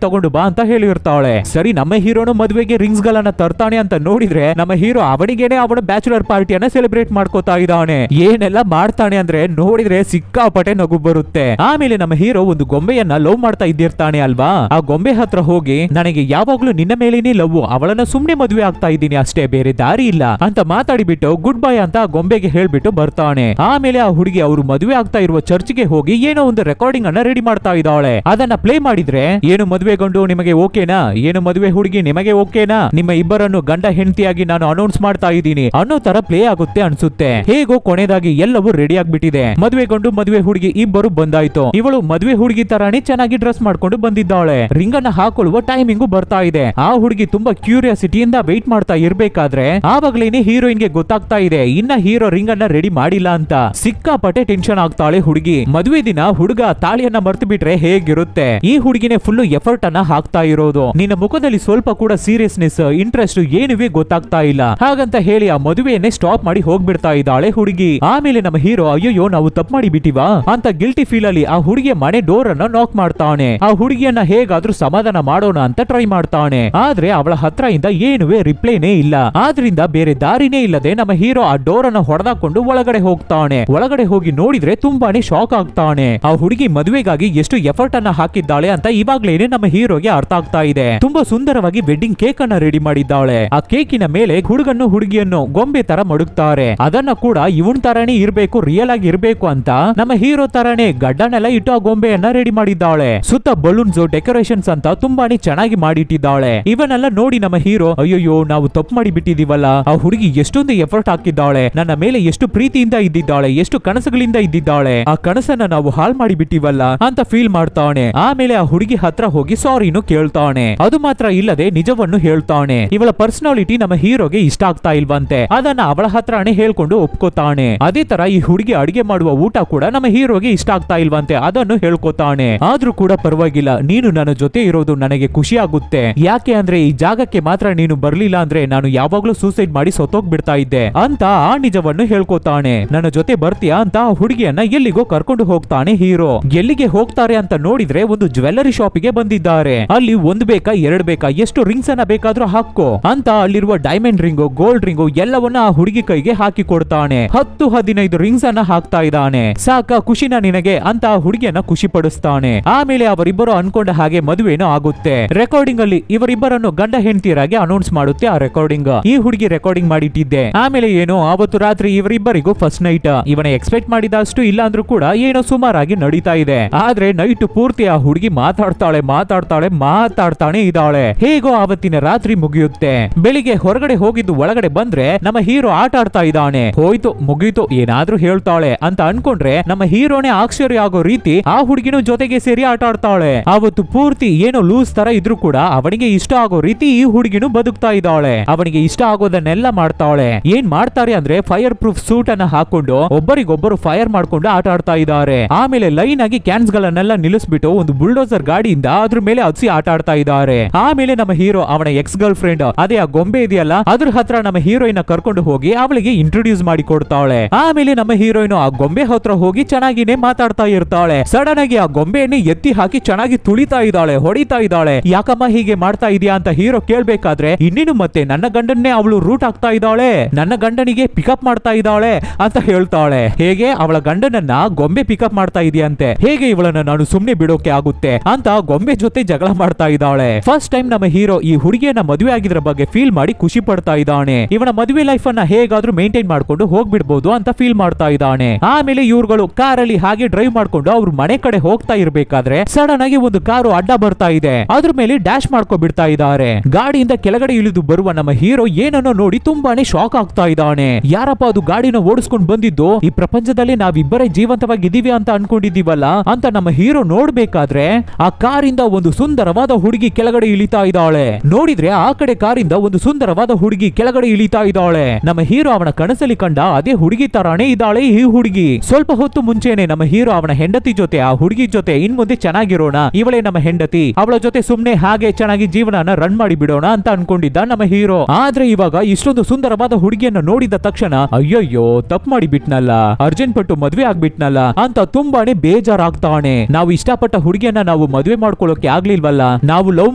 ತಗೊಂಡು ಬಾ ಅಂತ ಹೇಳಿರ್ತಾಳೆ. ಸರಿ ನಮ್ಮ ಹೀರೋನು ಮದುವೆಗೆ ರಿಂಗ್ಸ್ ಗಳನ್ನ ತರ್ತಾನೆ ಅಂತ ನೋಡಿದ್ರೆ ನಮ್ಮ ಹೀರೋ ಅವನಿಗೇನೆ ಅವನ ಬ್ಯಾಚುಲರ್ ಪಾರ್ಟಿಯನ್ನ ಸೆಲೆಬ್ರೇಟ್ ಮಾಡ್ಕೋತಾ ಇದ್ದಾನೆ. ಏನೆಲ್ಲ ಮಾಡ್ತಾನೆ ಅಂದ್ರೆ ನೋಡಿದ್ರೆ ಸಿಕ್ಕಾಪಟ್ಟೆ ನಗು ಬರುತ್ತೆ. ಆಮೇಲೆ ನಮ್ಮ ಹೀರೋ ಒಂದು ಗೊಂಬೆಯನ್ನ ಲವ್ ಮಾಡ್ತಾ ಇದ್ದಿರ್ತಾನೆ ಅಲ್ವಾ, ಆ ಗೊಂಬೆ ಹತ್ರ ಹೋಗಿ ನನಗೆ ಯಾವಾಗ್ಲೂ ನಿನ್ನ ಮೇಲೇನೆ ಲವ್, ಅವಳನ್ನ ಸುಮ್ನೆ ಮದುವೆ ಆಗ್ತಾ ಇದ್ದೀನಿ ಅಷ್ಟೇ, ಬೇರೆ ದಾರಿ ಇಲ್ಲ ಅಂತ ಮಾತಾಡಿಬಿಟ್ಟು ಗುಡ್ ಬೈ ಅಂತ ಆ ಗೊಂಬೆಗೆ ಹೇಳ್ಬಿಟ್ಟು ಬರ್ತಾನೆ. ಆಮೇಲೆ ಆ ಹುಡುಗಿ ಅವರು ಮದುವೆ ಆಗ್ತಾ ಇರುವ ಚರ್ಚ್ಗೆ ಹೋಗಿ ಏನೋ ಒಂದು ರೆಕಾರ್ಡಿಂಗ್ ಅನ್ನ ರೆಡಿ ಮಾಡ್ತಾ ಇದ್ದಾಳೆ. ಅದನ್ನ ಪ್ಲೇ ಮಾಡಿದ್ರೆ ಏನು ಮದುವೆ ಗಂಡು ನಿಮಗೆ ಓಕೆನಾ, ಏನು ಮದುವೆ ಹುಡುಗಿ ನಿಮಗೆ ಓಕೆನಾ, ನಿಮ್ಮ ಇಬ್ಬರನ್ನು ಗಂಡ ಹೆಂಡತಿಯಾಗಿ ನಾನು ಅನೌನ್ಸ್ ಮಾಡ್ತಾ ಇದ್ದೀನಿ ಅನ್ನೋ ತರ ಪ್ಲೇ ಆಗುತ್ತೆ ಅನ್ಸುತ್ತೆ. ಹೇಗೋ ಕೊನೆದಾಗಿ ಎಲ್ಲವೂ ರೆಡಿ ಆಗ್ಬಿಟ್ಟಿದೆ. ಮದುವೆ ಗಂಡು ಮದುವೆ ಹುಡುಗಿ ಇಬ್ಬರು ಬಂದಾಯ್ತು. ಇವಳು ಮದುವೆ ಹುಡುಗಿ ತರಾನೇ ಚೆನ್ನಾಗಿ ಡ್ರೆಸ್ ಮಾಡ್ಕೊಂಡು ಬಂದಿದ್ದಾಳೆ. ರಿಂಗ್ ಅನ್ನ ಹಾಕೊಳ್ಳುವ ಟೈಮಿಂಗು ಬರ್ತಾ ಇದೆ. ಆ ಹುಡುಗಿ ತುಂಬಾ ಕ್ಯೂರಿಯಾಸಿಟಿಯಿಂದ ವೆಯ್ಟ್ ಮಾಡ್ತಾ ಇರ್ಬೇಕಾದ್ರೆ ಆವಾಗ್ಲೇನೆ ಹೀರೋಯಿನ್ ಗೆ ಗೊತ್ತಾಗ್ತಾ ಇದೆ ಇನ್ನ ಹೀರೋ ರಿಂಗ್ ಅನ್ನ ರೆಡಿ ಮಾಡಿಲ್ಲ ಅಂತ. ಸಿಕ್ಕಾಪಟ್ಟೆ ಟೆನ್ಷನ್ ಆಗ್ತಾಳೆ ಹುಡುಗಿ. ಮದುವೆ ದಿನ ಹುಡುಗ ತಾಳಿಯನ್ನ ಮರ್ತು ಬಿಟ್ರೆ ಹೇಗಿರುತ್ತೆ. ಈ ಹುಡುಗಿನೇ ಫುಲ್ ಎಫರ್ಟ್ ಅನ್ನ ಹಾಕ್ತಾ ಇರೋದು. ನಿನ್ನ ಮುಖದಲ್ಲಿ ಸ್ವಲ್ಪ ಕೂಡ ಸೀರಿಯಸ್ನೆಸ್, ಇಂಟ್ರೆಸ್ಟ್ ಏನುವೇ ಗೊತ್ತಾಗ್ತಾ ಇಲ್ಲ. ಹಾಗಂತ ಹೇಳಿ ಆ ಮದುವೆಯನ್ನೇ ಸ್ಟಾಪ್ ಮಾಡಿ ಹೋಗ್ಬಿಡ್ತಾ ಇದ್ದಾಳೆ ಹುಡುಗಿ. ಆಮೇಲೆ ನಮ್ಮ ಹೀರೋ ಅಯ್ಯೋ ನಾವು ತಪ್ಪು ಮಾಡಿ ಬಿಟ್ಟಿವಾ ಅಂತ ಗಿಲ್ಟಿ ಫೀಲ್ ಅಲ್ಲಿ ಆ ಹುಡುಗಿಯ ಮನೆ ಡೋರ್ ಅನ್ನ ನಾಕ್ ಮಾಡ್ತಾನೆ. ಆ ಹುಡುಗಿಯನ್ನ ಹೇಗಾದ್ರೂ ಸಮಾಧಾನ ಮಾಡೋಣ ಅಂತ ಟ್ರೈ ಮಾಡ್ತಾನೆ. ಆದ್ರೆ ಅವಳ ಹತ್ರ ಇಂದ ಏನುವೆ ರಿಪ್ಲೈನೇ ಇಲ್ಲ. ಆದ್ರಿಂದ ಬೇರೆ ದಾರಿನೇ ಇಲ್ಲದೆ ನಮ್ಮ ಹೀರೋ ಆ ಡೋರ್ ಅನ್ನ ಹೊಡೆದಾಕೊಂಡು ಒಳಗಡೆ ಹೋಗ್ತಾನೆ. ಒಳಗಡೆ ಹೋಗಿ ನೋಡಿದ್ರೆ ತುಂಬಾನೇ ಶಾಕ್ ಆಗ್ತಾನೆ. ಆ ಹುಡುಗಿ ಮದುವೆಗಾಗಿ ಎಷ್ಟು ಎಫರ್ಟ್ ಅನ್ನ ಹಾಕಿದ್ದಾಳೆ ಅಂತ ಇವಾಗ್ಲೇನೆ ನಮ್ಮ ಹೀರೋಗೆ ಅರ್ಥ ಆಗ್ತಾ ಇದೆ. ತುಂಬಾ ಸುಂದರವಾಗಿ ವೆಡ್ಡಿಂಗ್ ಕೇಕ್ ಅನ್ನ ರೆಡಿ ಮಾಡಿದ್ದಾಳೆ. ಆ ಕೇಕಿನ ಮೇಲೆ ಹುಡುಗನ್ನು ಹುಡುಗಿಯನ್ನು ಗೊಂಬೆ ತರ ಮಡುಕ್ತಾರೆ. ಅದನ್ನ ಕೂಡ ಇವನ್ ತರಾನೇ ಇರ್ಬೇಕು, ರಿಯಲ್ ಆಗಿ ಇರ್ಬೇಕು ಅಂತ ನಮ್ಮ ಹೀರೋ ತರಾನೇ ಗಡ್ಡನೆಲ್ಲ ಇಟ್ಟು ಆ ಗೊಂಬೆಯನ್ನ ರೆಡಿ ಮಾಡಿದ್ದಾಳೆ. ಸುತ್ತ ಬಲೂನ್ಸ್ ಡೆಕೋರೇಷನ್ಸ್ ಅಂತ ತುಂಬಾನೇ ಚೆನ್ನಾಗಿ ಮಾಡಿಟ್ಟಿದ್ದಾಳೆ. ಇವನ್ನೆಲ್ಲ ನೋಡಿ ನಮ್ಮ ಹೀರೋ ಅಯ್ಯೋ ನಾವು ತಪ್ಪು ಮಾಡಿ ಬಿಟ್ಟಿದೀವಲ್ಲ, ಆ ಹುಡುಗಿ ಎಷ್ಟೊಂದು ಎಫರ್ಟ್ ಹಾಕಿದ್ದಾಳೆ, ನನ್ನ ಮೇಲೆ ಎಷ್ಟು ಪ್ರೀತಿಯಿಂದ ಇದ್ದಿದ್ದಾಳೆ, ಎಷ್ಟು ಕನಸುಗಳಿಂದ ಇದ್ದಿದ್ದಾಳೆ, ಆ ಕನಸನ್ನ ನಾವು ಹಾಳು ಮಾಡಿ ಬಿಟ್ಟಿವಲ್ಲ ಅಂತ ಫೀಲ್ ಮಾಡ್ತಾನೆ. ಆಮೇಲೆ ಆ ಹುಡುಗಿ ಹತ್ರ ಹೋಗಿ ಸಾರಿನು ಕೇಳ್ತಾನೆ. ಅದು ಮಾತ್ರ ಇಲ್ಲದೆ ನಿಜವನ್ನು ಹೇಳ್ತಾನೆ. ಇವಳ ಪರ್ಸನಾಲಿಟಿ ನಮ್ಮ ಹೀರೋಗೆ ಇಷ್ಟ ಆಗ್ತಾ ಇಲ್ವಂತೆ. ಅದನ್ನ ಅವಳ ಹತ್ರನೇ ಹೇಳ್ಕೊಂಡು ಒಪ್ಕೋತಾನೆ. ಅದೇ ತರ ಈ ಹುಡುಗಿ ಅಡಿಗೆ ಮಾಡುವ ಊಟ ಕೂಡ ನಮ್ಮ ಹೀರೋಗೆ ಇಷ್ಟ ಆಗ್ತಾ ಇಲ್ವಂತೆ. ಅದನ್ನು ಹೇಳ್ಕೋತಾನೆ. ಆದ್ರೂ ಕೂಡ ಪರವಾಗಿಲ್ಲ, ನೀನು ನನ್ನ ಜೊತೆ ಇರೋದು ನನಗೆ ಖುಷಿ ಆಗುತ್ತೆ. ಯಾಕೆ ಅಂದ್ರೆ ಈ ಜಾಗಕ್ಕೆ ಮಾತ್ರ ನೀನು ಬರ್ಲಿಲ್ಲ ಅಂದ್ರೆ ನಾನು ಯಾವಾಗ್ಲೂ ಸೂಸೈಡ್ ಮಾಡಿ ಸತ್ತೋಗ್ಬಿಡ್ತಾ ಇದ್ದೆ ಅಂತ ಆ ನಿಜವನ್ನು ಹೇಳ್ಕೋತಾನೆ. ನನ್ನ ಜೊತೆ ಬರ್ತೀಯಾ ಅಂತ ಆ ಹುಡುಗಿಯನ್ನ ಎಲ್ಲಿಗೋ ಕರ್ಕೊಂಡು ಹೋಗ್ತಾನೆ ಹೀರೋ. ಎಲ್ಲಿಗೆ ಹೋಗ್ತಾರೆ ಅಂತ ನೋಡಿದ್ರೆ ಒಂದು ಜ್ಯುವೆಲ್ಲರಿ ಶಾಪಿಗೆ ಬಂದಿದ್ದಾರೆ. ಅಲ್ಲಿ ಒಂದ್ ಬೇಕಾ ಎರಡ್ ಬೇಕಾ, ಎಷ್ಟು ರಿಂಗ್ಸ್ ಅನ್ನ ಬೇಕಾದ್ರೂ ಹಾಕೋ ಅಂತ ಅಲ್ಲಿರುವ ಡೈಮಂಡ್ ರಿಂಗು ಗೋಲ್ಡ್ ರಿಂಗು ಎಲ್ಲವನ್ನ ಆ ಹುಡುಗಿ ಕೈಗೆ ಹಾಕಿ ಕೊಡ್ತಾನೆ. 10-15 ರಿಂಗ್ಸ್ ಅನ್ನ ಹಾಕ್ತಾ ಇದ್ದಾನೆ. ಸಾಕ ಖುಷಿನ ನಿನಗೆ ಅಂತ ಆ ಹುಡುಗಿಯನ್ನ ಖುಷಿ ಪಡಿಸ್ತಾನೆ. ಆಮೇಲೆ ಅವರಿಬ್ಬರು ಅನ್ಕೊಂಡ ಹಾಗೆ ಮದುವೆನೂ ಆಗುತ್ತೆ. ರೆಕಾರ್ಡಿಂಗ್ ಅಲ್ಲಿ ಇವರಿಬ್ಬರನ್ನು ಗಂಡ ಹೆಂಡತಿಯರಾಗಿ ಅನೌನ್ಸ್ ಮಾಡುತ್ತೆ ಆ ರೆಕಾರ್ಡಿಂಗ್. ಈ ಹುಡುಗಿ ರೆಕಾರ್ಡಿಂಗ್ ಮಾಡಿಟ್ಟಿದ್ದೆ. ಆಮೇಲೆ ಏನೋ ಆವತ್ತು ರಾತ್ರಿ ಇವರಿಬ್ಬರಿಗೂ ಫಸ್ಟ್ ನೈಟ್. ಇವನ ಎಕ್ಸ್ಪೆಕ್ಟ್ ಮಾಡಿದಷ್ಟು ಇಲ್ಲ ಅಂದ್ರೂ ಕೂಡ ಏನೋ ಸುಮಾರಾಗಿ ನಡೀತಾ ಇದೆ. ಆದ್ರೆ ನೈಟ್ ಪೂರ್ತಿ ಆ ಹುಡುಗಿ ಮಾತಾಡ್ತಾನೆ ಇದ್ದಾಳೆ. ಹೇಗೋ ಆವತ್ತಿನ ರಾತ್ರಿ ಮುಗಿಯುತ್ತೆ. ಬೆಳಿಗ್ಗೆ ಹೊರಗಡೆ ಹೋಗಿದ್ದು ಒಳಗಡೆ ಬಂದ್ರೆ ನಮ್ಮ ಹೀರೋ ಆಟ ಆಡ್ತಾ ಇದ್ದಾನೆ. ಹೋಯ್ತು ಮುಗೀತು, ಏನಾದ್ರೂ ಹೇಳ್ತಾಳೆ ಅಂತ ಅನ್ಕೊಂಡ್ರೆ ನಮ್ಮ ಹೀರೋನೇ ಆಶ್ಚರ್ಯ ಆಗೋ ರೀತಿ ಆ ಹುಡುಗಿನೂ ಜೊತೆಗೆ ಸೇರಿ ಆಟ ಆಡ್ತಾಳೆ. ಅವತ್ತು ಪೂರ್ತಿ ಏನೋ ಲೂಸ್ ತರ ಇದ್ರೂ ಕೂಡ ಅವನಿಗೆ ಇಷ್ಟ ಆಗೋ ರೀತಿ ಈ ಹುಡುಗಿನೂ ಬದುಕ್ತಾ ಇದ್ದಾಳೆ. ಅವನಿಗೆ ಇಷ್ಟ ಆಗೋದನ್ನೆಲ್ಲ ಮಾಡ್ತಾಳೆ. ಏನ್ ಮಾಡ್ತಾರೆ ಅಂದ್ರೆ ಫೈರ್ ಪ್ರೂಫ್ ಸೂಟ್ ಅನ್ನ ಹಾಕೊಂಡು ಒಬ್ಬರಿಗೊಬ್ಬರು ಫೈರ್ ಮಾಡ್ಕೊಂಡು ಆಟ ಆಡ್ತಾ ಇದ್ದಾರೆ. ಆಮೇಲೆ ಲೈನ್ ಆಗಿ ಕ್ಯಾನ್ಸ್ ಗಳನ್ನೆಲ್ಲ ನಿಲ್ಲಿಸ್ಬಿಟ್ಟು ಒಂದು ಬುಲ್ಡೋಸರ್ ಗಾಡಿಯಿಂದ ಅದ್ರ ಮೇಲೆ ಹಚ್ಚಿ ಆಟ ಆಡ್ತಾ ಇದ್ದಾರೆ. ಆಮೇಲೆ ನಮ್ಮ ಹೀರೋ ಅವನ ಎಕ್ಸ್ ಗರ್ಲ್ ಫ್ರೆಂಡ್ ಅದೇ ಆ ಗೊಂಬೆ ಇದೆಯಲ್ಲ ಅದ್ರ ಹತ್ರ ನಮ್ಮ ಹೀರೋಯಿನ್ ಕರ್ಕೊಂಡು ಹೋಗಿ ಅವಳಿಗೆ ಇಂಟ್ರೊಡ್ಯೂಸ್ ಮಾಡಿ ಕೊಡ್ತಾಳೆ. ಆಮೇಲೆ ನಮ್ಮ ಹೀರೋಯಿನ್ ಆ ಗೊಂಬೆ ಹತ್ರ ಹೋಗಿ ಚೆನ್ನಾಗಿನೇ ಮಾತಾಡ್ತಾ ಇರ್ತಾಳೆ. ಸಡನ್ ಆಗಿ ಆ ಗೊಂಬೆಯನ್ನೇ ಎತ್ತಿ ಹಾಕಿ ಚೆನ್ನಾಗಿ ತುಳಿತಾ ಇದ್ದಾಳೆ, ಹೊಡಿತಾ ಇದ್ದಾಳೆ. ಯಾಕಮ್ಮ ಹೀಗೆ ಮಾಡ್ತಾ ಇದೀಯಾ ಅಂತ ಹೀರೋ ಕೇಳ್ಬೇಕಾದ್ರೆ ಇನ್ನೇನು ಮತ್ತೆ ನನ್ನ ಗಂಡನ್ನೇ ಅವಳು ರೂಟ್ ಆಗ್ತಾ ಇದ್ದಾಳೆ, ನನ್ನ ಗಂಡನಿಗೆ ಪಿಕಪ್ ಮಾಡ್ತಾ ಇದ್ದಾಳೆ ಅಂತ ಹೇಳ್ತಾಳೆ. ಹೇಗೆ ಅವಳ ಗಂಡನನ್ನ ಗೊಂಬೆ ಪಿಕಪ್ ಮಾಡ್ತಾ ಇದೆಯಂತೆ, ಹೇಗೆ ಇವಳನ್ನ ನಾನು ಸುಮ್ನೆ ಬಿಡೋಕೆ ಆಗುತ್ತೆ ಅಂತ ಗೊಂಬೆ ಜೊತೆ ಜಗಳ ಮಾಡ್ತಾ ಇದ್ದಾಳೆ. ಫಸ್ಟ್ ಟೈಮ್ ನಮ್ಮ ಹೀರೋ ಈ ಹುಡುಗಿಯನ್ನ ಮದುವೆ ಆಗಿದ್ರ ಬಗ್ಗೆ ಫೀಲ್ ಮಾಡಿ ಖುಷಿ ಪಡ್ತಾ ಇದ್ದಾನೆ. ಇವನ ಮದುವೆ ಲೈಫ್ ಅನ್ನ ಹೇಗಾದ್ರೂ ಮೇಂಟೈನ್ ಮಾಡ್ಕೊಂಡು ಹೋಗ್ಬಿಡ್ಬೋದು ಅಂತ ಫೀಲ್ ಮಾಡ್ತಾ ಇದ್ದಾನೆ. ಆಮೇಲೆ ಇವ್ರುಗಳು ಕಾರಲ್ಲಿ ಹಾಗೆ ಡ್ರೈವ್ ಮಾಡ್ಕೊಂಡು ಅವ್ರ ಮನೆ ಕಡೆ ಹೋಗ್ತಾ ಇರ್ಬೇಕಾದ್ರೆ ಸಡನ್ ಆಗಿ ಒಂದು ಕಾರು ಅಡ್ಡ ಬರ್ತಾ ಇದೆ. ಅದ್ರ ಮೇಲೆ ಡ್ಯಾಶ್ ಮಾಡ್ಕೊ ಬಿಡ್ತಾ ಇದ್ದಾರೆ. ಗಾಡಿಯಿಂದ ಕೆಳಗಡೆ ಇಳಿದು ಬರುವ ನಮ್ಮ ಹೀರೋ ಏನನ್ನೋ ನೋಡಿ ತುಂಬಾನೇ ಶಾಕ್ ಆಗ್ತಾ ಇದ್ದಾನೆ. ಯಾರಪ್ಪ ಅದು ಗಾಡಿನ ಓಡಿಸ್ಕೊಂಡು ಬಂದಿದ್ದು, ಈ ಪ್ರಪಂಚದಲ್ಲಿ ನಾವಿಬ್ಬರೇ ಜೀವಂತವಾಗಿದ್ದೀವಿ ಅಂತ ಅನ್ಕೊಂಡಿದೀವಲ್ಲ ಅಂತ ನಮ್ಮ ಹೀರೋ ನೋಡ್ಬೇಕಾದ್ರೆ ಆ ಕಾರಿಂದ ಒಂದು ಸುಂದರವಾದ ಹುಡುಗಿ ಕೆಳಗಡೆ ಇಳಿತಾ ಇದ್ದಾಳೆ. ನೋಡಿದ್ರೆ ಆ ಕಡೆ ಕಾರಿಂದ ಒಂದು ಸುಂದರವಾದ ಹುಡುಗಿ ಕೆಳಗಡೆ ಇಳಿತಾ ಇದ್ದಾಳೆ. ನಮ್ಮ ಹೀರೋ ಅವನ ಕನಸಲ್ಲಿ ಕಂಡ ಅದೇ ಹುಡುಗಿ ತರಾನೇ ಇದ್ದಾಳೆ ಈ ಹುಡುಗಿ. ಸ್ವಲ್ಪ ಹೊತ್ತು ಮುಂಚೆನೆ ನಮ್ಮ ಹೀರೋ ಅವನ ಹೆಂಡತಿ ಜೊತೆ ಆ ಹುಡುಗಿ ಜೊತೆ ಇನ್ ಮುಂದೆ ಚೆನ್ನಾಗಿರೋಣ, ಇವಳೇ ನಮ್ಮ ಹೆಂಡತಿ, ಅವಳ ಜೊತೆ ಸುಮ್ನೆ ಹಾಗೆ ಚೆನ್ನಾಗಿ ಜೀವನನ ರನ್ ಮಾಡಿ ಬಿಡೋಣ ಅಂತ ಅನ್ಕೊಂಡಿದ್ದ ನಮ್ಮ ಹೀರೋ. ಆದ್ರೆ ಇವಾಗ ಇಷ್ಟೊಂದು ಸುಂದರವಾದ ಹುಡುಗಿಯನ್ನ ನೋಡಿದ ತಕ್ಷಣ ಅಯ್ಯಯ್ಯೋ ತಪ್ಪು ಮಾಡಿ ಬಿಟ್ನಲ್ಲ, ಅರ್ಜೆಂಟ್ ಪಟ್ಟು ಮದ್ವೆ ಆಗ್ಬಿಟ್ನಲ್ಲ ಅಂತ ತುಂಬಾನೇ ಬೇಜಾರಾಗ್ತಾನೆ. ನಾವು ಇಷ್ಟಪಟ್ಟ ಹುಡುಗಿಯನ್ನ ನಾವು ಮದುವೆ ಮಾಡ್ಕೊಳ್ಳೋಕೆ ಆಗ್ಲಿಲ್ವಲ್ಲ, ನಾವು ಲವ್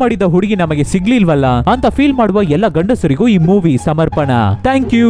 ಮಾಡಿದ ಹುಡುಗಿ ನಮಗೆ ಸಿಗ್ಲಿಲ್ವಲ್ಲ ಅಂತ ಫೀಲ್ ಮಾಡುವ ಎಲ್ಲ ಗಂಡಸರಿಗೂ ಈ ಮೂವಿ ಸಮರ್ಪಣ. Thank you.